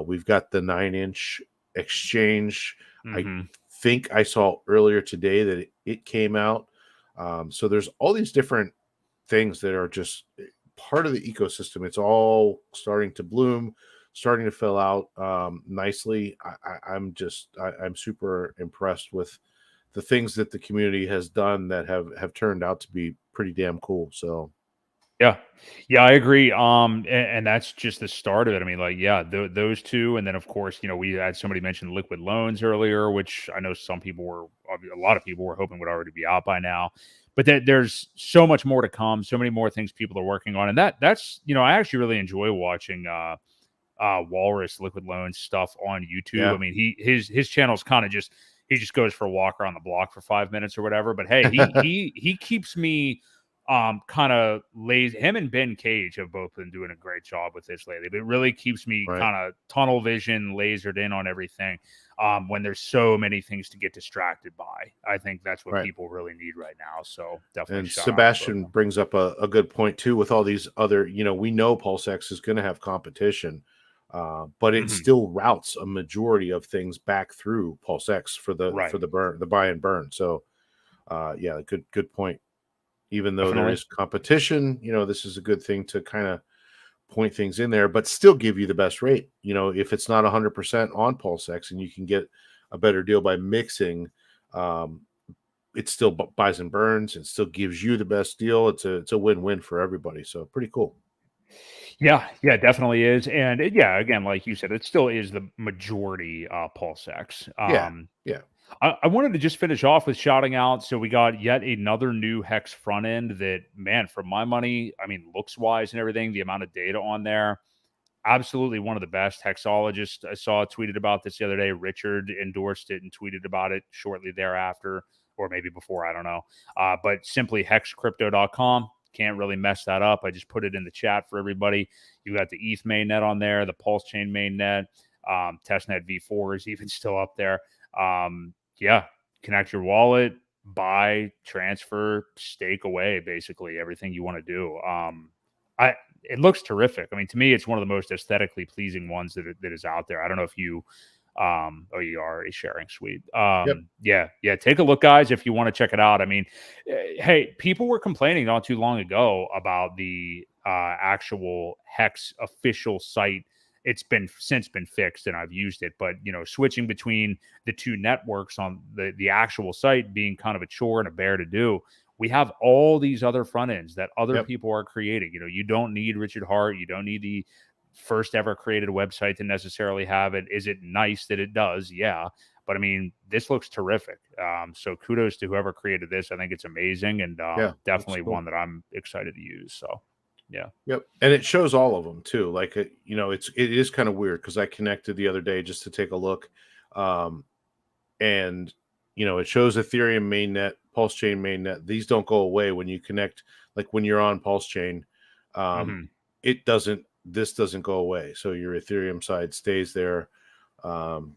We've got the 9-inch exchange. I Mhm. think I saw earlier today that it came out. So there's all these different things that are just part of the ecosystem. It's all starting to bloom, starting to fill out nicely. I'm super impressed with the things that the community has done that have turned out to be pretty damn cool. So Yeah. Yeah, I agree. And that's just the start of it. I mean, like, yeah, those two, and then of course, we had somebody mention liquid loans earlier, which I know a lot of people were hoping would already be out by now. But there's so much more to come, so many more things people are working on, and that's I actually really enjoy watching Walrus liquid loans stuff on YouTube. I yeah, mean, his channel's kind of just he just goes for a walk around the block for 5 minutes or whatever. But hey, he keeps me kind of lazy. Him and Ben Cage have both been doing a great job with this lately. But it really keeps me right. kind of tunnel vision, lasered in on everything. When there's so many things to get distracted by, I think that's what Right. people really need right now. So definitely And shout out to both of Sebastian them. brings up a good point too with all these other, we know PulseX is going to have competition, but it Mhm. still routes a majority of things back through PulseX for Right. the buy and burn. So yeah, good point. Even though there Definitely. is competition, this is a good thing to kind of point things in there, but still give you the best rate. If it's not 100% on PulseX and you can get a better deal by mixing, um, it still buys and burns. It still gives you the best deal. It's a win-win for everybody. So pretty cool. Yeah, yeah, it definitely is. And yeah, again, like you said, it still is the majority PulseX. Yeah, yeah, I wanted to just finish off with shouting out. So we got yet another new Hex front end that, man, for my money, I mean, looks wise and everything, the amount of data on there, absolutely one of the best. Hexologists I saw tweeted about this the other day. Richard endorsed it and tweeted about it shortly thereafter, or maybe before, I don't know. But simply hexcrypto.com. Can't really mess that up. I just put it in the chat for everybody. You got the ETH mainnet on there, the PulseChain mainnet, testnet v4 is even still up there. Yeah, connect your wallet, buy, transfer, stake away, basically everything you want to do. It looks terrific. I mean, to me, it's one of the most aesthetically pleasing ones that is out there. I don't know if you, you are already sharing, sweet. yep, Yeah, take a look, guys, if you want to check it out. I mean, hey, people were complaining not too long ago about the actual Hex official site. It's been since been fixed, and I've used it. But switching between the two networks on the actual site being kind of a chore and a bear to do. We have all these other front ends that other yep, people are creating. You don't need Richard Hart. You don't need the first ever created website to necessarily have it. Is it nice that it does? Yeah. But I mean, this looks terrific. So kudos to whoever created this. I think it's amazing and yeah. Looks definitely cool. one that I'm excited to use. So, yeah. Yep, and it shows all of them too. Like it is kind of weird because I connected the other day just to take a look, um, and it shows Ethereum mainnet, PulseChain mainnet. These don't go away when you connect. Like when you're on PulseChain, um, Hmm. it doesn't. This doesn't go away. So your Ethereum side stays there. Um,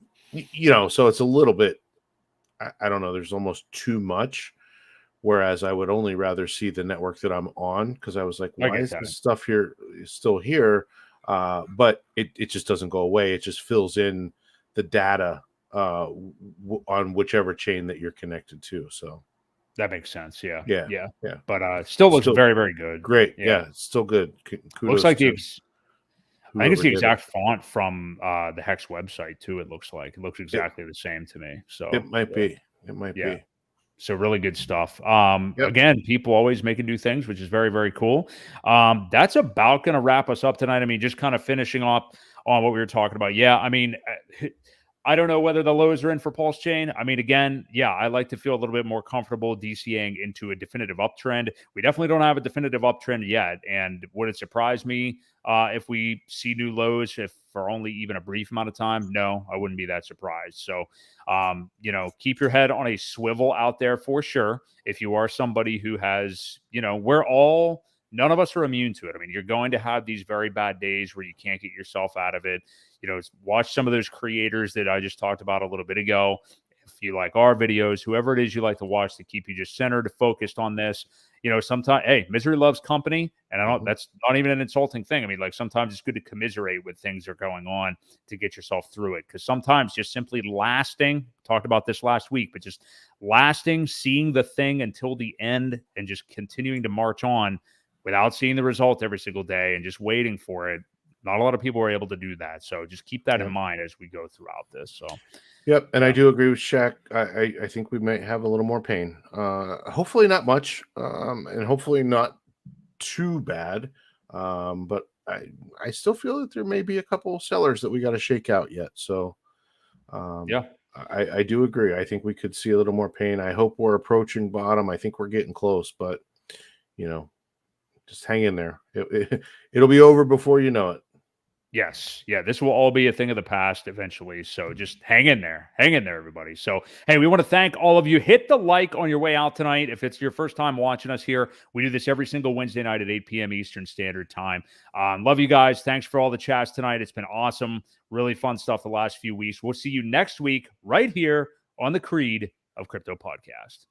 So it's a little bit, I don't know, there's almost too much. Whereas I would only rather see the network that I'm on, because I was like, I why get is that. this stuff here still here? But it just doesn't go away. It just fills in the data on whichever chain that you're connected to. So That makes sense. Yeah. yeah, Yeah. yeah, But still looks still very, very good. great. Yeah. Yeah, it's still good. Looks Kudos like to I think it's whoever the did it. exact font from the Hex website too. It looks It exactly the same to me. So it might be. It might yeah. be. So really good stuff. Yep. Again, people always making new things, which is very, very cool. That's about going to wrap us up tonight. I mean, just kind of finishing up on what we were talking about. Yeah, I mean, I don't know whether the lows are in for PulseChain. I mean, again, yeah, I like to feel a little bit more comfortable DCAing into a definitive uptrend. We definitely don't have a definitive uptrend yet. And would it surprise me if we see new lows if for only even a brief amount of time? No, I wouldn't be that surprised. So, keep your head on a swivel out there for sure. If you are somebody who has, none of us are immune to it. I mean, you're going to have these very bad days where you can't get yourself out of it. Watch some of those creators that I just talked about a little bit ago. If you like our videos, whoever it is you like to watch to keep you just centered, focused on this, sometimes, hey, misery loves company. And that's not even an insulting thing. I mean, like sometimes it's good to commiserate with things that are going on to get yourself through it. Because sometimes just simply lasting, talked about this last week, but just lasting, seeing the thing until the end and just continuing to march on without seeing the result every single day and just waiting for it. Not a lot of people are able to do that. So just keep that in mind as we go throughout this. So, yep. And I do agree with Shaq. I think we might have a little more pain. Hopefully not much. And hopefully not too bad. But I still feel that there may be a couple sellers that we got to shake out yet. So, yeah. I do agree. I think we could see a little more pain. I hope we're approaching bottom. I think we're getting close, but just hang in there. It'll be over before you know it. Yes. Yeah. This will all be a thing of the past eventually. So just hang in there. Hang in there, everybody. So, hey, we want to thank all of you. Hit the like on your way out tonight. If it's your first time watching us here, we do this every single Wednesday night at 8 p.m. Eastern Standard Time. Love you guys. Thanks for all the chats tonight. It's been awesome. Really fun stuff the last few weeks. We'll see you next week right here on the Creed of Crypto Podcast.